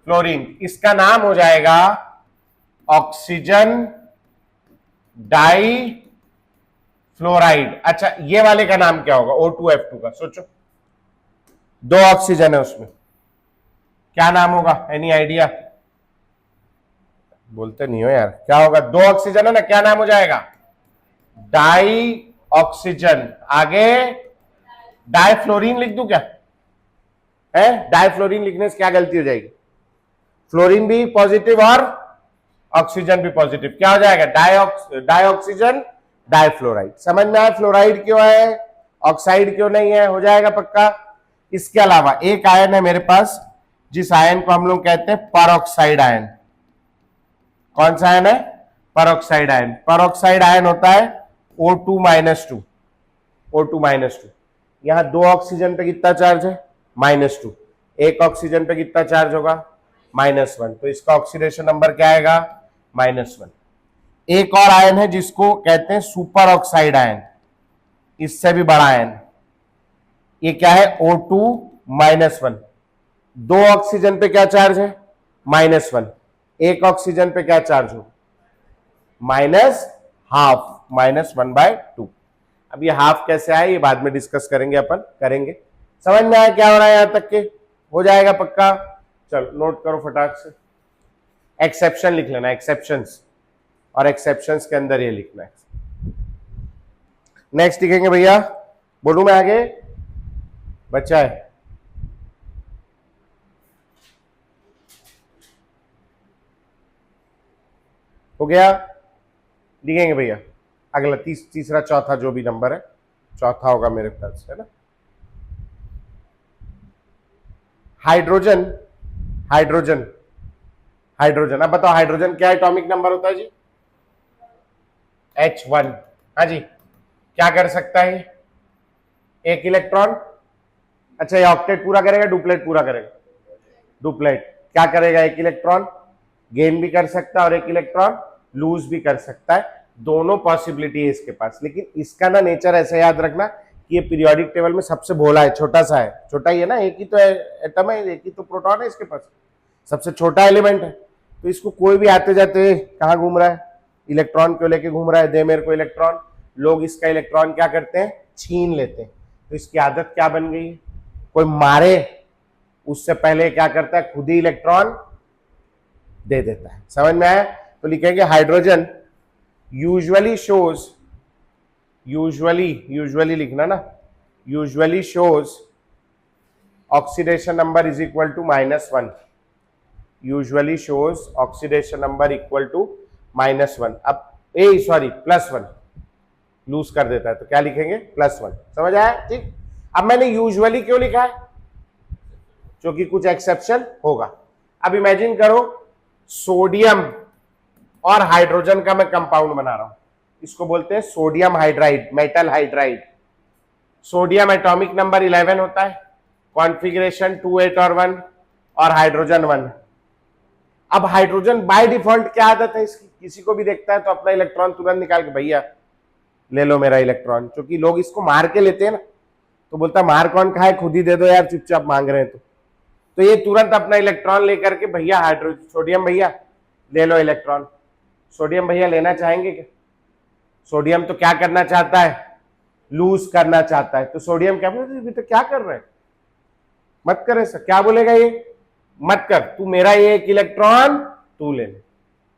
A: फ्लोरीन। इसका नाम हो जाएगा ऑक्सीजन डाई फ्लोराइड। अच्छा, ये वाले का नाम क्या होगा? O2F2 का। सोचो, दो ऑक्सीजन है उसमें, क्या नाम होगा? Any idea? बोलते नहीं हो यार। क्या होगा? दो ऑक्सीजन है ना, क्या नाम हो जाएगा? Dioxygen. आगे डाइफ्लोरीन लिख दूं क्या? है? डाइफ्लोरीन लिखने से क्या गलती हो जाएगी? फ्लोरीन भी पॉजिटिव और ऑक्सीजन भी पॉजिटिव, क्या हो जाएगा? Dioxygen difluoride. समझ में आया? फ्लोराइड क्यों है, ऑक्साइड क्यों नहीं है? हो जाएगा पक्का। इसके अलावा एक आयन है मेरे पास, जिस आयन को हम लोग कहते हैं परऑक्साइड आयन। कौन सा आयन है? Peroxide ion. परऑक्साइड आयन होता है O2-2। O2-2। यहां दो ऑक्सीजन पे कितना चार्ज है? -2। एक ऑक्सीजन पे कितना चार्ज होगा? -1। तो इसका ऑक्सीडेशन नंबर क्या आएगा? -1। एक और आयन है जिसको कहते हैं सुपर ऑक्साइड आयन, इससे भी बड़ा आयन। ये क्या है? O2-1। दो ऑक्सीजन पे क्या चार्ज है? -1। एक ऑक्सीजन पे क्या चार्ज हो? -½ -1/2। अब ये हाफ कैसे आए ये बाद में डिस्कस करेंगे, अपन करेंगे। समझ में आया क्या हो रहा है यहां तक के? हो जाएगा पक्का। चलो नोट करो फटाक से। एक्सेप्शन लिख लेना, एक्सेप्शंस, और एक्सेप्शंस के अंदर ये लिखना है। नेक्स्ट लिखेंगे भैया, बोलूं मैं आगे? बच्चा है हो गया? लिखेंगे भैया अगला तीसरा चौथा जो भी नंबर है, चौथा होगा मेरे ख्याल से, है ना? हाइड्रोजन। हाइड्रोजन हाइड्रोजन अब बताओ, हाइड्रोजन क्या एटॉमिक नंबर होता है जी? H1। हाँ जी, क्या कर सकता है? एक इलेक्ट्रॉन। अच्छा, ये ऑक्टेट पूरा करेगा, डुप्लेट पूरा करेगा? डुप्लेट। क्या करेगा? एक इलेक्ट्रॉन गेन भी कर सकता है और एक इलेक्ट्रॉन लूज भी कर सकता है, दोनों पॉसिबिलिटी है इसके पास। लेकिन इसका ना नेचर ऐसा याद रखना कि ये पीरियोडिक टेबल में सबसे भोला है, छोटा सा है, छोटा ही है ना, एक ही तो एटम है, एक ही तो प्रोटॉन है इसके पास, सबसे छोटा एलिमेंट है। तो इसको कोई भी आते जाते कहाँ घूम रहा है, इलेक्ट्रॉन क्यों लेके घूम रहा है, दे मेरे को इलेक्ट्रॉन, लोग इसका इलेक्ट्रॉन क्या करते हैं, छीन लेते हैं। तो इसकी आदत क्या बन गई, कोई मारे उससे पहले क्या करता है, खुद ही इलेक्ट्रॉन दे देता है। समझ में आया? तो लिखेंगे हाइड्रोजन यूजुअली शोज, यूजुअली लिखना ना, usually shows oxidation number is equal to -1, usually shows oxidation number equal to -1। अब +1 लूज कर देता है, तो क्या लिखेंगे, +1। समझ आया? ठीक। अब मैंने यूजुअली क्यों लिखा है, क्योंकि कुछ एक्सेप्शन होगा। अब इमेजिन करो सोडियम और हाइड्रोजन का मैं कंपाउंड बना रहा हूं, इसको बोलते हैं sodium hydride, metal hydride. Sodium atomic number 11 होता है, कॉन्फ़िगरेशन 2 8 और 1, और हाइड्रोजन 1। अब हाइड्रोजन बाय डिफॉल्ट क्या आदत है इसकी, किसी को भी देखता है तो अपना इलेक्ट्रॉन तुरंत निकाल के, भैया ले लो मेरा इलेक्ट्रॉन, क्योंकि लोग इसको मार के लेते हैं ना, तो बोलता मार कौन खाए, खुद ही दे दो यार, चुपचाप मांग रहे हैं तो ये तुरंत अपना इलेक्ट्रॉन लेकर के, भैया सोडियम भैया ले लो इलेक्ट्रॉन। सोडियम भैया लेना चाहेंगे क्या? सोडियम तो क्या करना चाहता है, लूज करना चाहता है। तो सोडियम क्या बोले, तो क्या कर रहे हैं, मत कर ऐसा, क्या बोलेगा ये, मत कर, तू मेरा ये एक इलेक्ट्रॉन तू ले ले।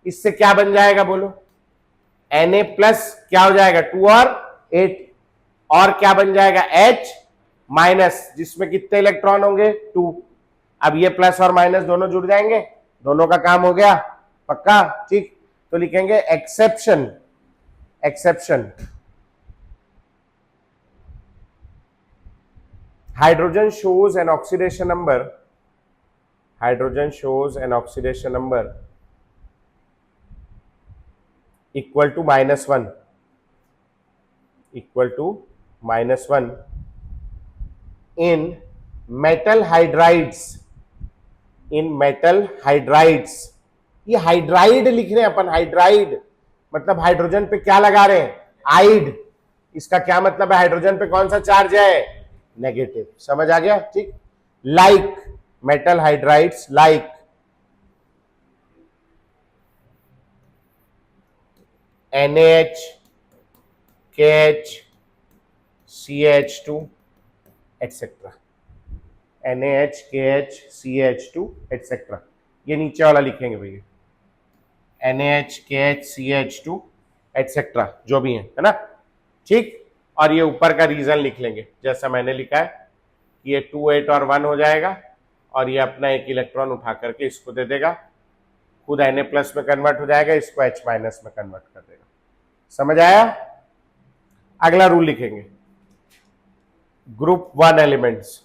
A: इससे क्या बन जाएगा बोलो, Na+ क्या हो जाएगा, 2 और 8, और क्या बन जाएगा, H-, जिसमें कितने इलेक्ट्रॉन होंगे, 2। अब ये प्लस और माइनस दोनों जुड़ जाएंगे, दोनों का काम हो गया, पक्का? ठीक। तो लिखेंगे exception, hydrogen shows an oxidation number, equal to -1 in metal hydrides, ये हाइड्राइड लिख रहे हैं अपन, हाइड्राइड मतलब हाइड्रोजन पे क्या लगा रहे हैं, आइड। इसका क्या मतलब है, हाइड्रोजन पे कौन सा चार्ज है, नेगेटिव। समझ आ गया? ठीक। Like metal hydrides, like NaH, KH, CH2 etcetera, NaH, KH, CH2 etcetera. ये नीचे वाला लिखेंगे भैया, NaH, KH, CH2 एटसेट्रा, जो भी है ना, ठीक। और ये ऊपर का रीजन लिख लेंगे जैसा मैंने लिखा है कि ये 2 8 और 1 हो जाएगा, और ये अपना एक इलेक्ट्रॉन उठा करके इसको दे देगा, खुद Na+ में कन्वर्ट हो जाएगा, इसको H- में कन्वर्ट कर देगा। समझ आया? अगला रूल लिखेंगे, group 1 elements,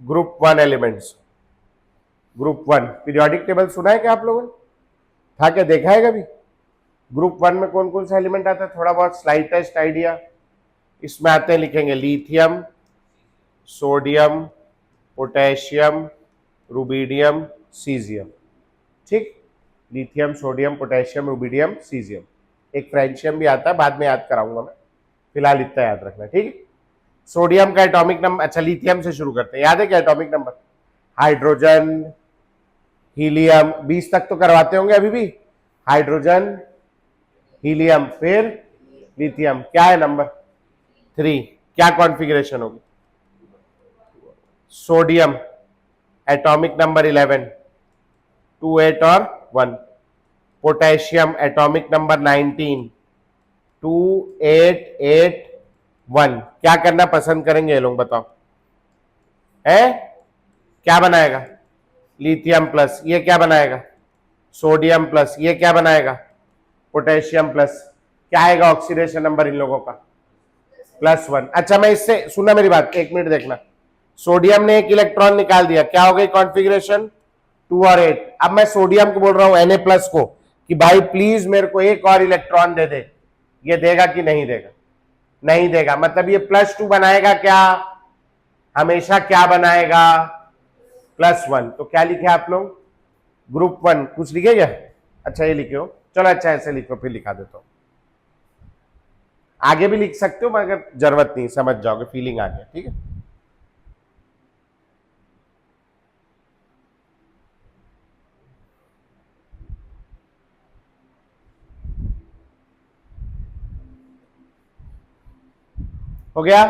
A: group 1 periodic table सुना है क्या आप लोगों ने, था क्या, देखा है कभी? ग्रुप 1 में कौन कौन सा एलिमेंट आता है, थोड़ा बहुत स्लाइटेस्ट आइडिया इसमें आते हैं, लिखेंगे lithium, sodium, potassium, rubidium, caesium. ठीक, lithium, sodium, potassium, rubidium, caesium. एक फ्रेंशियम भी आता है, बाद में याद कराऊंगा मैं, फिलहाल इतना याद रखना। ठीक है, सोडियम का एटॉमिक नंबर, अच्छा लिथियम से शुरू करते हैं, याद है क्या एटॉमिक नंबर, हाइड्रोजन, हीलियम, 20 तक तो करवाते होंगे अभी भी, हाइड्रोजन, हीलियम, फिर लिथियम, क्या है नंबर 3, क्या कॉन्फ़िगरेशन होगी, सोडियम एटॉमिक नंबर 11, 2 8 और 1, पोटेशियम एटॉमिक नंबर 19, 2 8 8 1। क्या करना पसंद करेंगे ये लोग बताओ, है क्या बनाएगा, लिथियम प्लस, ये क्या बनाएगा, सोडियम प्लस, ये क्या बनाएगा, पोटेशियम प्लस, क्या आएगा ऑक्सीडेशन नंबर इन लोगों का, +1। अच्छा मैं इससे, सुनना मेरी बात, 1 मिनट देखना, सोडियम ने एक इलेक्ट्रॉन निकाल दिया, क्या हो गई कॉन्फ़िगरेशन 2 और 8। अब मैं सोडियम को बोल रहा हूं Na+ को कि भाई प्लीज मेरे को एक और इलेक्ट्रॉन दे दे, ये देगा कि नहीं देगा, नहीं देगा, मतलब ये +2 बनाएगा, क्या हमेशा क्या बनाएगा, +1। तो क्या लिखे आप लोग, ग्रुप 1 कुछ लिखे क्या, अच्छा ये लिखे हो, चलो अच्छा ऐसे लिखो, फिर लिखा देता हूं। आगे भी लिख सकते हो मगर जरूरत नहीं, समझ जाओगे, फीलिंग आ गया, ठीक है। हो गया,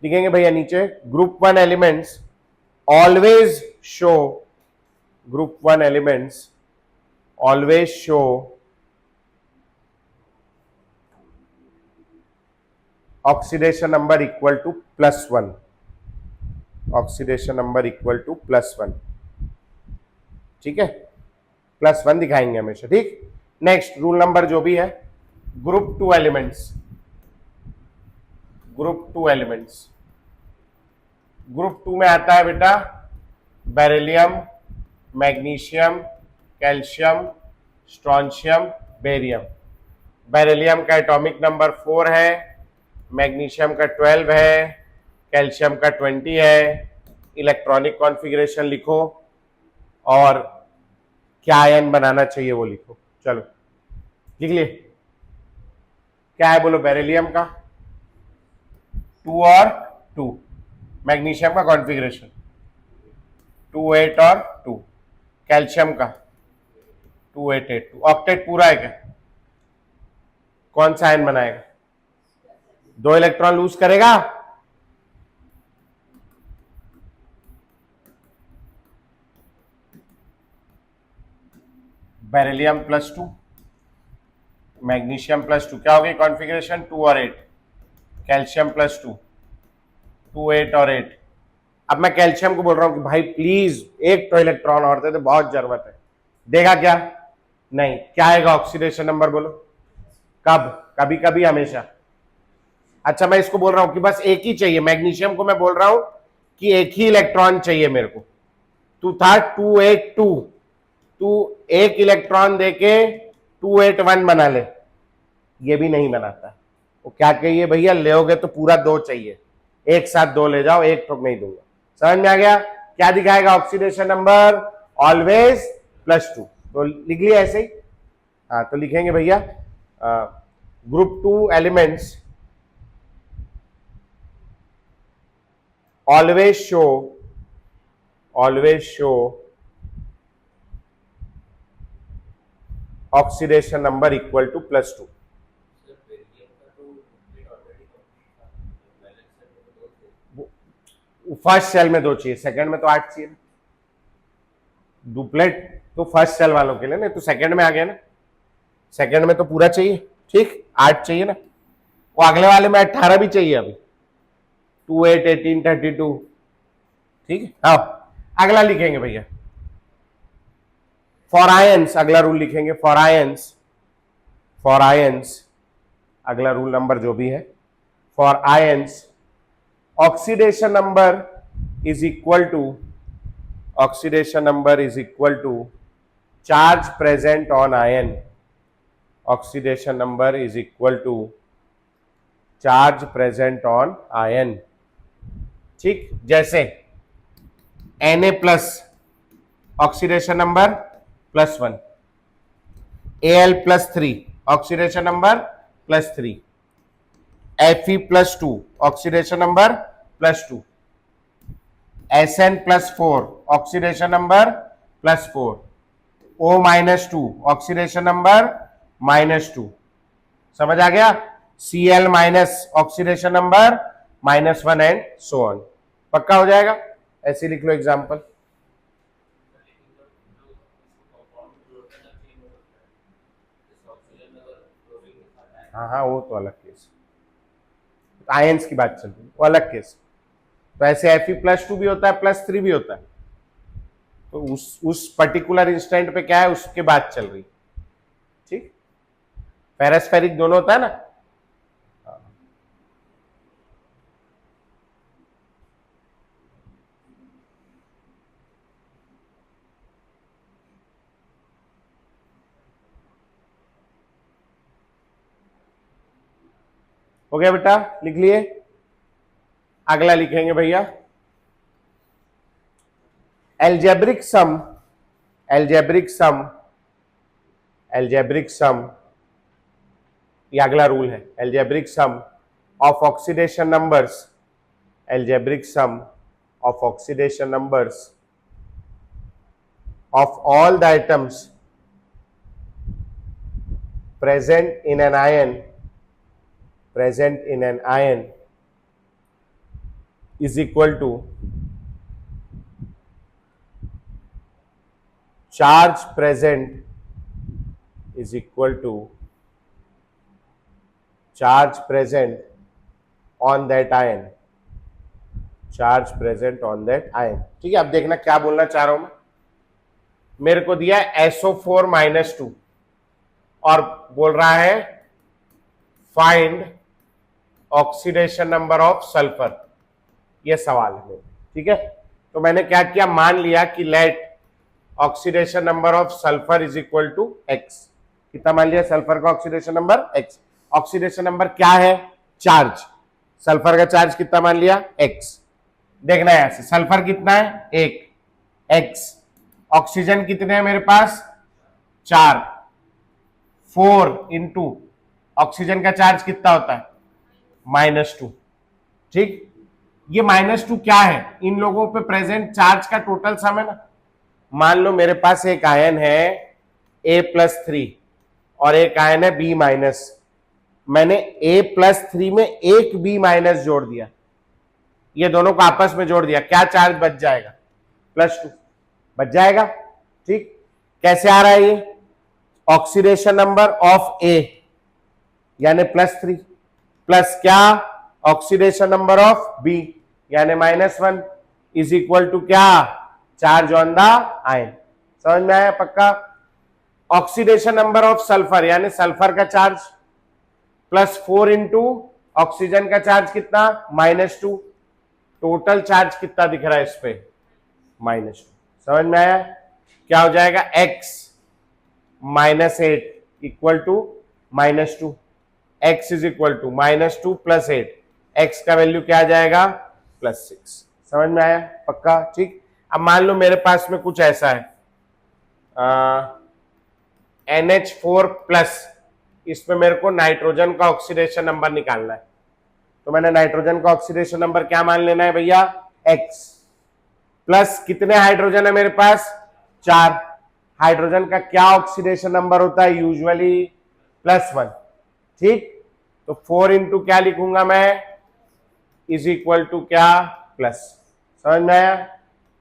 A: लिखेंगे भैया नीचे, group one elements always show, group one elements always show oxidation number equal to +1, oxidation number equal to +1, ठीक है, +1 दिखाएंगे हमेशा, ठीक। नेक्स्ट रूल नंबर जो भी है, group two elements, group two elements, group two में आता है बेटा beryllium, magnesium, calcium, strontium, barium. Beryllium का एटॉमिक नंबर 4 है, मैग्नीशियम का 12 है, कैल्शियम का 20 है। इलेक्ट्रॉनिक कॉन्फ़िगरेशन लिखो और क्या आयन बनाना चाहिए वो लिखो। चलो लिख लिए, क्या है बोलो? बेरिलियम का 2 और 2, मैग्नीशियम का कॉन्फ़िगरेशन 2 8 और 2, कैल्शियम का 2 8 8 2, ऑक्टेट पूरा है क्या? कौन सा आयन बनाएगा? 2 इलेक्ट्रॉन लूज करेगा, बेरिलियम +2, मैग्नीशियम +2, क्या हो गई कॉन्फ़िगरेशन? 2 और 8, कैल्शियम +2, 2 8 और 8। अब मैं कैल्शियम को बोल रहा हूं कि भाई प्लीज एक तो इलेक्ट्रॉन और दे दे, बहुत जरूरत है। देगा क्या? नहीं। क्या आएगा ऑक्सीडेशन नंबर बोलो? कब? कभी कभी, हमेशा। अच्छा मैं इसको बोल रहा हूं कि बस एक ही चाहिए, मैग्नीशियम को मैं बोल रहा हूं कि एक ही इलेक्ट्रॉन चाहिए मेरे को। तू था 2 8 2, तू एक इलेक्ट्रॉन देके 2 8 1 बना ले, ये भी नहीं बनाता। वो क्या कहिए भैया, लेओगे तो पूरा 2 चाहिए, एक साथ 2 ले जाओ, एक ठोक नहीं दूंगा। समझ में आ गया? क्या दिखाएगा ऑक्सीडेशन नंबर? ऑलवेज +2। तो लिख लिया ऐसे ही। हाँ तो लिखेंगे भैया group 2 elements always show oxidation number equal to +2। First cell में 2 चाहिए, सेकंड में तो 8 चाहिए। डुप्लेट तो फर्स्ट सेल वालों के लिए, नहीं तो सेकंड में आ गया ना, सेकंड में तो पूरा चाहिए, ठीक, 8 चाहिए ना। वो अगले वाले में 18 भी चाहिए अभी, 2 8 18 32, ठीक है। हाँ अगला लिखेंगे भैया फॉर आयंस, अगला रूल लिखेंगे फॉर आयंस, अगला रूल नंबर जो भी है, for ions oxidation number is equal to, oxidation number is equal to charge present on ion, oxidation number is equal to charge present on ion, ठीक। जैसे Na+ oxidation number +1, Al+3 oxidation number +3, Fe+2 oxidation number +2, Sn+4 oxidation number +4, O-2 oxidation number -2। समझ आ गया? Cl- oxidation number -1 and so on. पक्का हो जाएगा? ऐसे लिख लो एग्जांपल। हाँ वो तो अलग केस, आयंस की बात चल रही है, वो अलग केस। तो ऐसे Fe+2 भी होता है, +3 भी होता है, तो उस पर्टिकुलर इंस्टेंट पे क्या है उसके बात चल रही, ठीक। पैरास्फेरिक दोनों होता है ना। हो गया बेटा, लिख लिए। अगला लिखेंगे भैया एल्जेब्रिक सम एल्जेब्रिक सम, ये अगला रूल है, algebraic sum of oxidation numbers, algebraic sum of oxidation numbers of all the atoms present in an ion is equal to charge present is equal to charge present on that ion, charge present on that ion। ठीक है, अब देखना क्या बोलना चाह रहा हूं मैं। मेरे को दिया SO4-2 और बोल रहा है find oxidation number of sulphur, ये सवाल है मेरे, ठीक है। तो मैंने क्या किया, मान लिया कि let oxidation number of sulphur is equal to x. कितना मान लिया, सल्फर का oxidation number x. Oxidation number क्या है, चार्ज, सल्फर का चार्ज कितना मान लिया, एक्स। देखना है ऐसे, सल्फर कितना है, एक, एक्स। ऑक्सीजन कितने हैं मेरे पास, 4, 4 इंटू ऑक्सीजन का चार्ज कितना होता है, -2। ठीक, ये -2 क्या है, इन लोगों पे प्रेजेंट चार्ज का टोटल सम है ना। मान लो मेरे पास एक आयन है A+3 और एक आयन है B-, मैंने A+3 में एक B- जोड़ दिया, ये दोनों को आपस में जोड़ दिया, क्या चार्ज बच जाएगा, +2 बच जाएगा। ठीक, कैसे आ रहा है ये, ऑक्सीडेशन नंबर ऑफ A यानी +3 प्लस क्या, ऑक्सीडेशन नंबर ऑफ B यानी -1 इज इक्वल टू क्या, चार्ज ऑन द आयन। समझ में आया पक्का। ऑक्सीडेशन नंबर ऑफ सल्फर यानी सल्फर का चार्ज +4 इंटू ऑक्सीजन का चार्ज कितना, -2, टोटल चार्ज कितना दिख रहा है इस पे, -2। समझ में आया, क्या हो जाएगा, x -8 equal to -2, x is equal to -2 + 8, x का वैल्यू क्या आ जाएगा, +6। समझ में आया पक्का। ठीक, अब मान लो मेरे पास में कुछ ऐसा है NH4+, इसमें मेरे को नाइट्रोजन का ऑक्सीडेशन नंबर निकालना है, तो मैंने नाइट्रोजन का ऑक्सीडेशन नंबर क्या मान लेना है भैया, x। प्लस कितने हाइड्रोजन है मेरे पास, 4। हाइड्रोजन का क्या ऑक्सीडेशन नंबर होता है, यूजुअली +1। ठीक, तो 4 इंटू क्या लिखूंगा मैं, इज इक्वल टू क्या, प्लस। समझ में आया,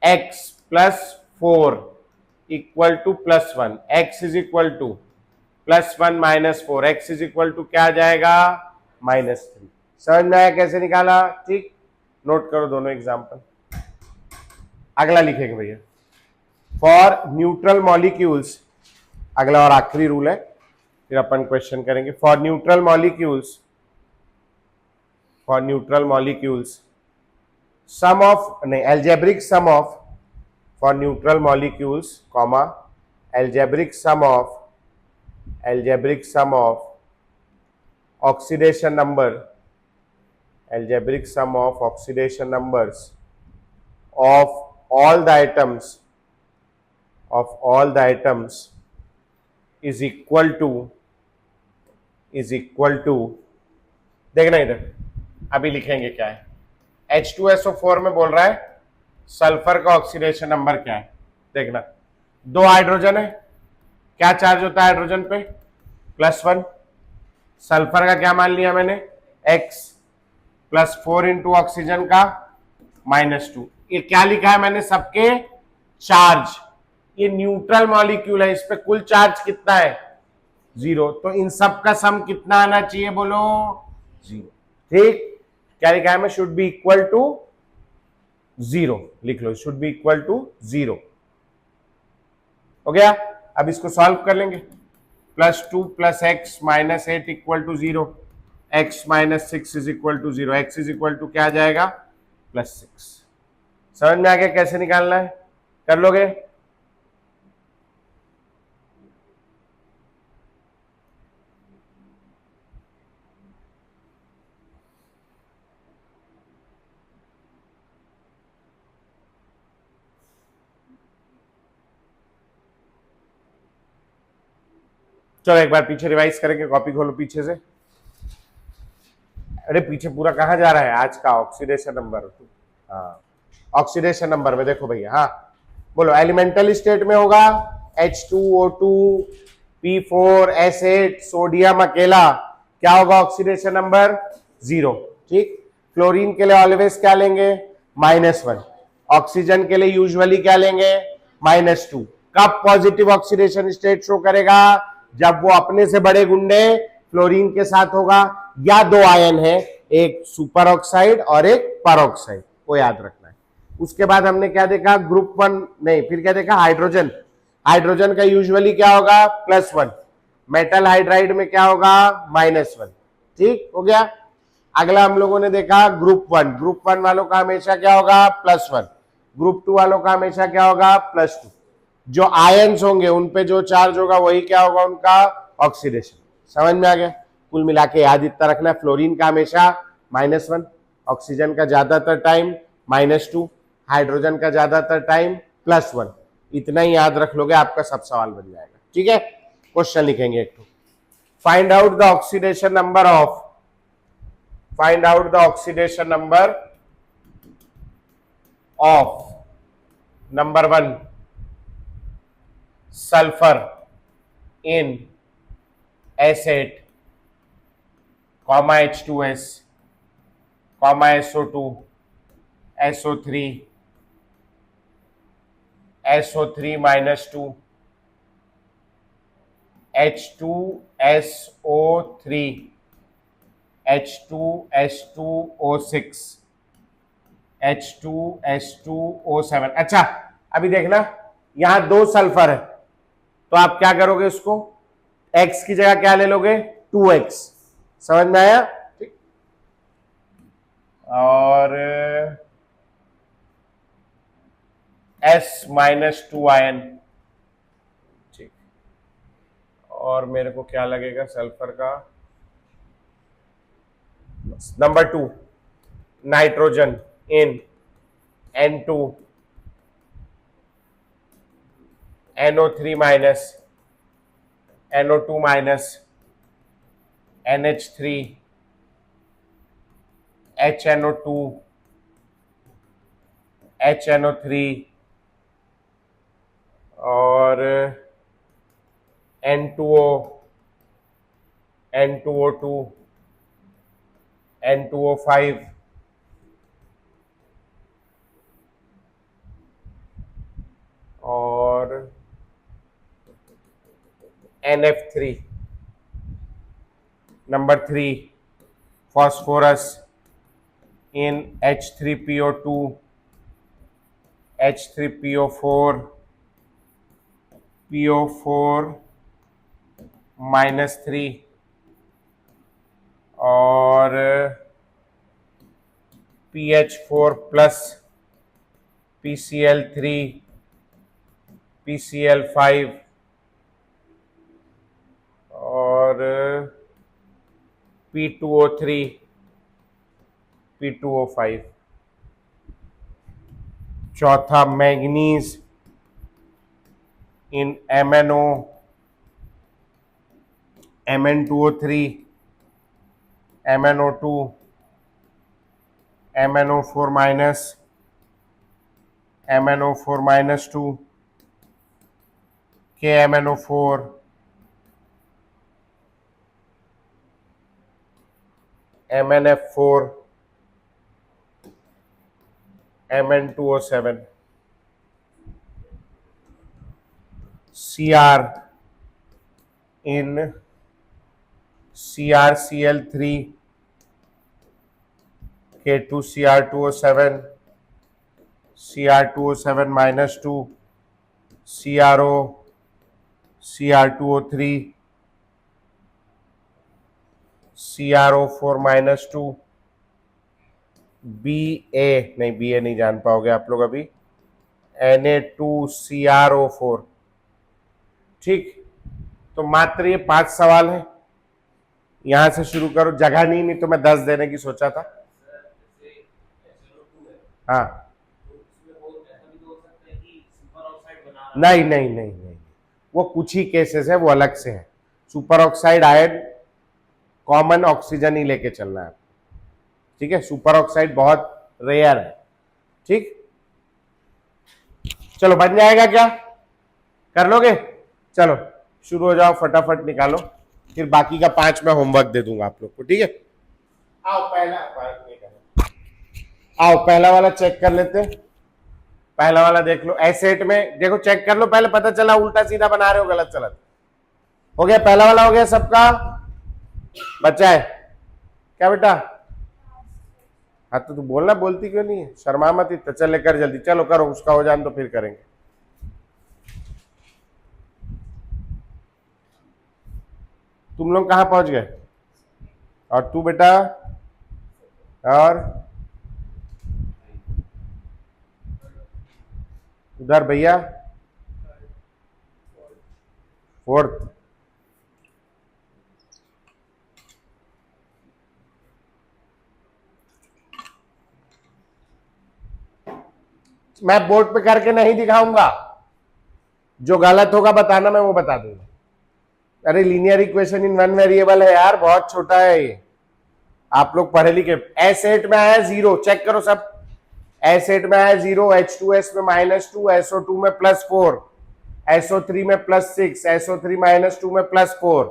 A: x + 4 equal to +1, x is equal to +1 - 4, x is equal to क्या आ जाएगा, -3। समझ में आया कैसे निकाला। ठीक, नोट करो दोनों एग्जाम्पल। अगला लिखेंगे भैया, फॉर न्यूट्रल मॉलिक्यूल्स, अगला और आखिरी रूल है, फिर अपन क्वेश्चन करेंगे। For neutral molecules sum of, नहीं, algebraic sum of, for neutral molecules comma algebraic sum of oxidation number, algebraic sum of oxidation numbers of all the atoms is equal to, देखना इधर, अभी लिखेंगे क्या है, H2SO4 में बोल रहा है सल्फर का ऑक्सीडेशन नंबर क्या है। देखना, 2 हाइड्रोजन है, क्या चार्ज होता है हाइड्रोजन पे, +1। सल्फर का क्या मान लिया मैंने, x, +4 इंटू ऑक्सीजन का -2। ये क्या लिखा है मैंने, सबके चार्ज, ये न्यूट्रल मॉलिक्यूल है, इस पे कुल चार्ज कितना है, 0, तो इन सब का सम कितना आना चाहिए, बोलो 0। ठीक, क्या लिखा है मैं, शुड बी इक्वल टू 0, लिख लो, शुड बी इक्वल टू 0। हो गया, अब इसको सॉल्व कर लेंगे। +2 + x - 8 equal to 0, x - 6 is equal to 0, x is equal to क्या आ जाएगा, +6। समझ में आ गया कैसे निकालना है, कर लोगे। चलो एक बार पीछे रिवाइज करेंगे, कॉपी खोलो पीछे से। अरे पीछे पूरा कहाँ जा रहा है आज का ऑक्सीडेशन नंबर? हाँ ऑक्सीडेशन नंबर में देखो भैया, हाँ बोलो। एलिमेंटल स्टेट में होगा H2O2 P4S8 सोडियम अकेला, क्या होगा ऑक्सीडेशन नंबर? 0। ठीक। क्लोरीन के लिए ऑलवेज क्या लेंगे? -1। ऑक्सीजन के लिए यूजुअली क्या लेंगे? -2। कब पॉजिटिव ऑक्सीडेशन स्टेट शो करेगा? जब वो अपने से बड़े गुंडे फ्लोरीन के साथ होगा, या दो आयन है, एक सुपर ऑक्साइड और एक परऑक्साइड, वो याद रखना है। उसके बाद हमने क्या देखा? ग्रुप 1 नहीं, फिर क्या देखा? हाइड्रोजन। हाइड्रोजन का यूजुअली क्या होगा? +1। मेटल हाइड्राइड में क्या होगा? -1। ठीक हो गया। अगला हम लोगों ने देखा ग्रुप 1। ग्रुप 1 वालों का हमेशा क्या होगा? +1। ग्रुप 2 वालों का हमेशा क्या होगा? +2। जो आयन्स होंगे उन पे जो चार्ज होगा वही क्या होगा? उनका ऑक्सीडेशन। समझ में आ गया? कुल मिला के याद इतना रखना है, फ्लोरीन का हमेशा -1, ऑक्सीजन का ज्यादातर टाइम -2, हाइड्रोजन का ज्यादातर टाइम +1। इतना ही याद रख लोगे, आपका सब सवाल बन जाएगा। ठीक है, क्वेश्चन लिखेंगे एक तो, find out the oxidation number of, find out the oxidation number of number 1 sulphur in S8, H2S, SO2, SO3, SO3 -2, H2SO3, H2S2O6, H2S2O7। अच्छा अभी देखना, यहां 2 सल्फर है, तो आप क्या करोगे? उसको x की जगह क्या ले लोगे? 2x। समझ में आया? ठीक। और S-2 आयन। ठीक। और मेरे को क्या लगेगा सल्फर का? Number 2 nitrogen in N2, NO3 minus, NO2 minus, NH3, HNO2, HNO3 और N2O, N2O2, N2O5 और NF3। नंबर 3 फॉस्फोरस इन H3PO2, H3PO4, PO4 -3 और PH4+, PCl3, PCl5 और P2O3, P2O5। चौथा manganese in MnO, Mn2O3, MnO2, MnO4-, MnO4-2, KMnO4, MnF4, Mn2O7, Cr in CrCl3, K2Cr2O7, Cr2O7-2, CrO, Cr2O3, CrO4-2, Ba नहीं, Ba नहीं जान पाओगे आप लोग अभी, Na2CrO4। ठीक, तो मात्र ये 5 सवाल है, यहां से शुरू करो, जगह नहीं तो मैं 10 देने की सोचा था। हाँ नहीं नहीं नहीं नहीं, वो कुछ ही केसेस है, वो अलग से है। Super oxide ion common oxygen ही लेके चलना है, ठीक है। सुपर ऑक्साइड बहुत रेयर है, ठीक। चलो बन जाएगा क्या, कर लोगे? चलो शुरू हो जाओ, फटाफट निकालो, फिर बाकी का 5 मैं होमवर्क दे दूंगा आप लोग को, ठीक है। आओ पहला वाला चेक कर लेते हैं। पहला वाला देख लो, एसेट में देखो, चेक कर लो पहले, पता चला उल्टा सीधा बना रहे हो, गलत चलत हो गया। पहला वाला हो गया सबका, बच्चा है क्या बेटा? हाँ तो तू बोलना, बोलती क्यों नहीं है, शर्मा मत इतना। चल लेकर जल्दी, चलो करो, उसका हो जाए तो फिर करेंगे। तुम लोग कहाँ पहुंच गए? और तू बेटा? और उधर भैया? फोर्थ। मैं बोर्ड पे करके नहीं दिखाऊंगा, जो गलत होगा बताना, मैं वो बता दूंगा। अरे linear equation in one variable है यार, बहुत छोटा है ये, आप लोग पढ़े लिखे। एसेट में आया 0, चेक करो सब। एसेट में आया 0, H2S में -2, SO2 में +4, SO3 में +6, SO3 -2 में +4,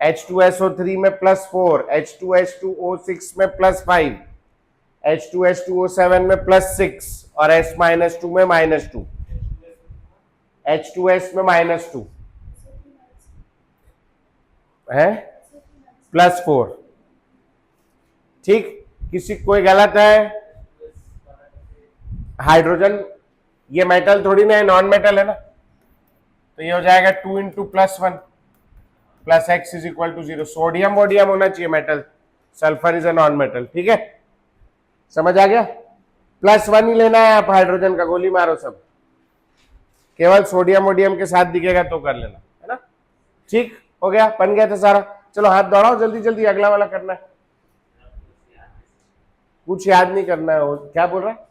A: H2SO3 में +4, H2H2O6 में +5, H2H2O7 में +6 और S-2 में -2, H2S में -2 है, +4, ठीक। किसी कोई गलत है? हाइड्रोजन ये मेटल थोड़ी ना है, नॉन मेटल है ना, तो ये हो जाएगा 2 × +1 + x = 0। सोडियम वोडियम होना चाहिए metal, sulphur is a non metal, ठीक है। समझ आ गया? +1 ही लेना है आप, हाइड्रोजन का गोली मारो सब, केवल सोडियम वोडियम के साथ दिखेगा तो कर लेना, है ना। ठीक हो गया, बन गया था सारा। चलो हाथ दौड़ाओ जल्दी जल्दी, अगला वाला करना है। कुछ याद नहीं करना है, क्या बोल रहा है?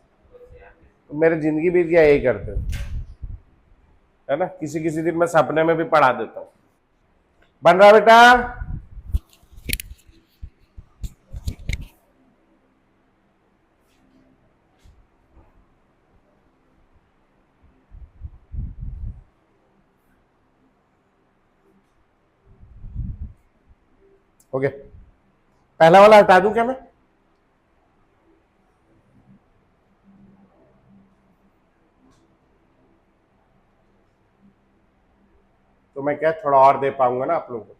A: मेरे जिंदगी बीत गया यही करते हो, है ना। किसी किसी दिन मैं सपने में भी पढ़ा देता हूँ। बन रहा बेटा? हो गया। पहला वाला हटा दूं क्या मैं? तो मैं क्या थोड़ा और दे पाऊंगा ना आप लोगों को।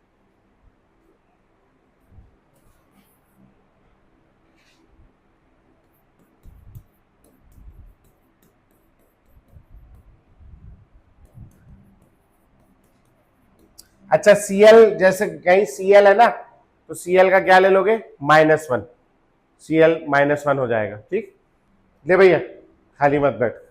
A: अच्छा Cl, जैसे कहीं Cl है ना, तो Cl का क्या ले लोगे? -1, Cl -1 हो जाएगा, ठीक। ले भैया, खाली मत बैठ।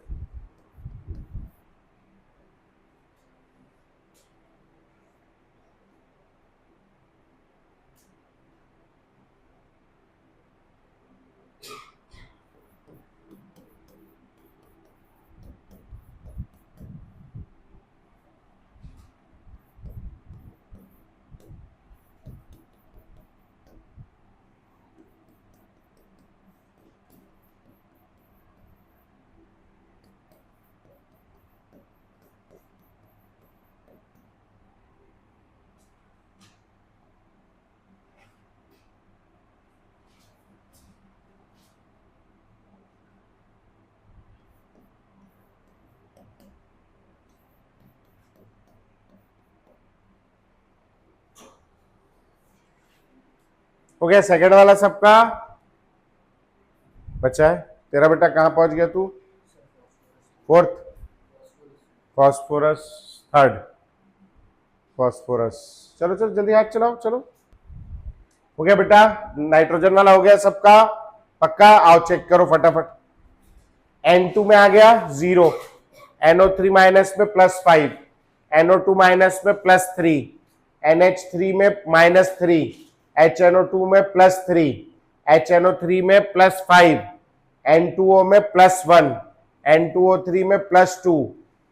A: हो गया सेकंड वाला सबका, बचा है तेरा बेटा। कहां पहुंच गया तू? Fourth, phosphorus third, phosphorus. चलो चलो जल्दी हाथ चलाओ, चलो। हो गया बेटा, नाइट्रोजन वाला हो गया सबका, पक्का। आओ चेक करो फटाफट। N2 में आ गया 0, NO3 माइनस में +5, NO2 माइनस में +3, NH3 में -3, HNO2 में +3, HNO3 में +5, N2O में +1, N2O3 में +2,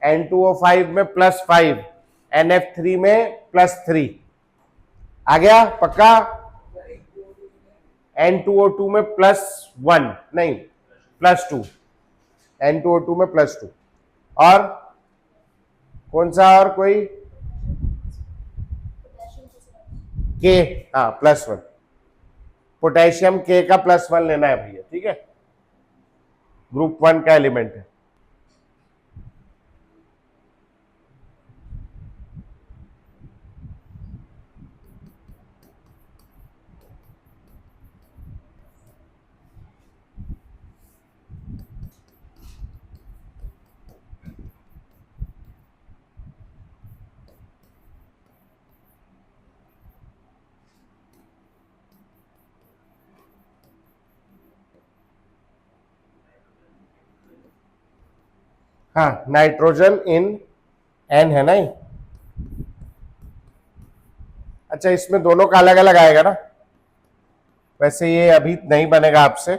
A: N2O5 में +5, NF3 में +3, आ गया पक्का। N2O2 में +1 नहीं +2, N2O2 में +2। और कौन सा और कोई K, हाँ +1, पोटेशियम K का +1 लेना है भैया, ठीक है, ग्रुप 1 का एलिमेंट है। हाँ, नाइट्रोजन इन N है नहीं। अच्छा, इसमें दोनों का अलग अलग आएगा ना, वैसे ये अभी नहीं बनेगा आपसे,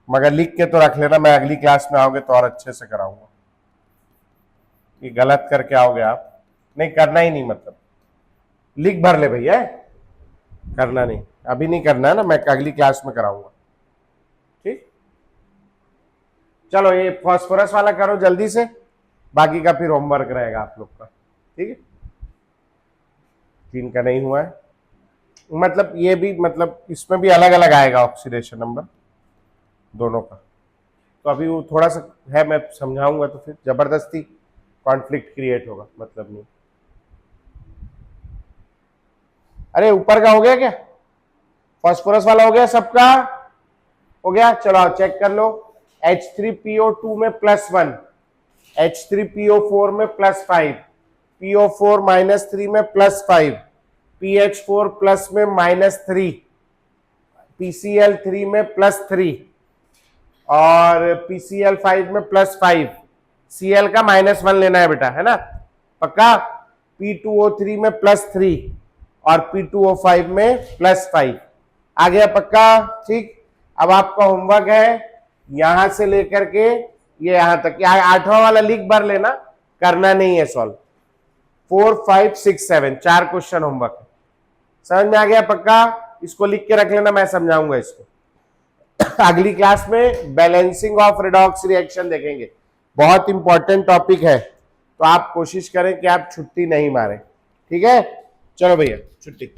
A: मगर लिख के तो रख लेना, मैं अगली क्लास में आओगे तो और अच्छे से कराऊंगा। ये गलत करके आओगे आप, नहीं करना ही नहीं, मतलब लिख भर ले भैया, करना नहीं, अभी नहीं करना है ना, मैं अगली क्लास में कराऊंगा, ठीक। चलो ये फास्फोरस वाला करो जल्दी से, बाकी का फिर होमवर्क रहेगा आप लोग का, ठीक है। 3 का नहीं हुआ है, मतलब ये भी, मतलब इसमें भी अलग अलग आएगा ऑक्सीडेशन नंबर दोनों का, तो अभी वो थोड़ा सा है, मैं समझाऊंगा तो फिर जबरदस्ती कॉन्फ्लिक्ट क्रिएट होगा, मतलब नहीं। अरे ऊपर का हो गया क्या, फास्फोरस वाला हो गया सबका, हो गया, चलो आप चेक कर लो। H3PO2 में +1, H3PO4 में +5, PO4 -3 में +5, PH4 प्लस में -3, PCl3 में +3 और PCl5 में +5, Cl का -1 लेना है बेटा, है ना, पक्का। P2O3 में +3 और P2O5 में +5 आ गया, पक्का, ठीक। अब आपका होमवर्क है यहां से लेकर के ये यहां तक, 8वां वाला लिख भर लेना, करना नहीं है सॉल्व। 4, 5, 6, 7 4 क्वेश्चन होमवर्क है, समझ में आ गया पक्का। इसको लिख के रख लेना, मैं समझाऊंगा इसको अगली क्लास में। बैलेंसिंग ऑफ रिडॉक्स रिएक्शन देखेंगे, बहुत इंपॉर्टेंट टॉपिक है, तो आप कोशिश करें कि आप छुट्टी नहीं मारें, ठीक है। चलो भैया छुट्टी।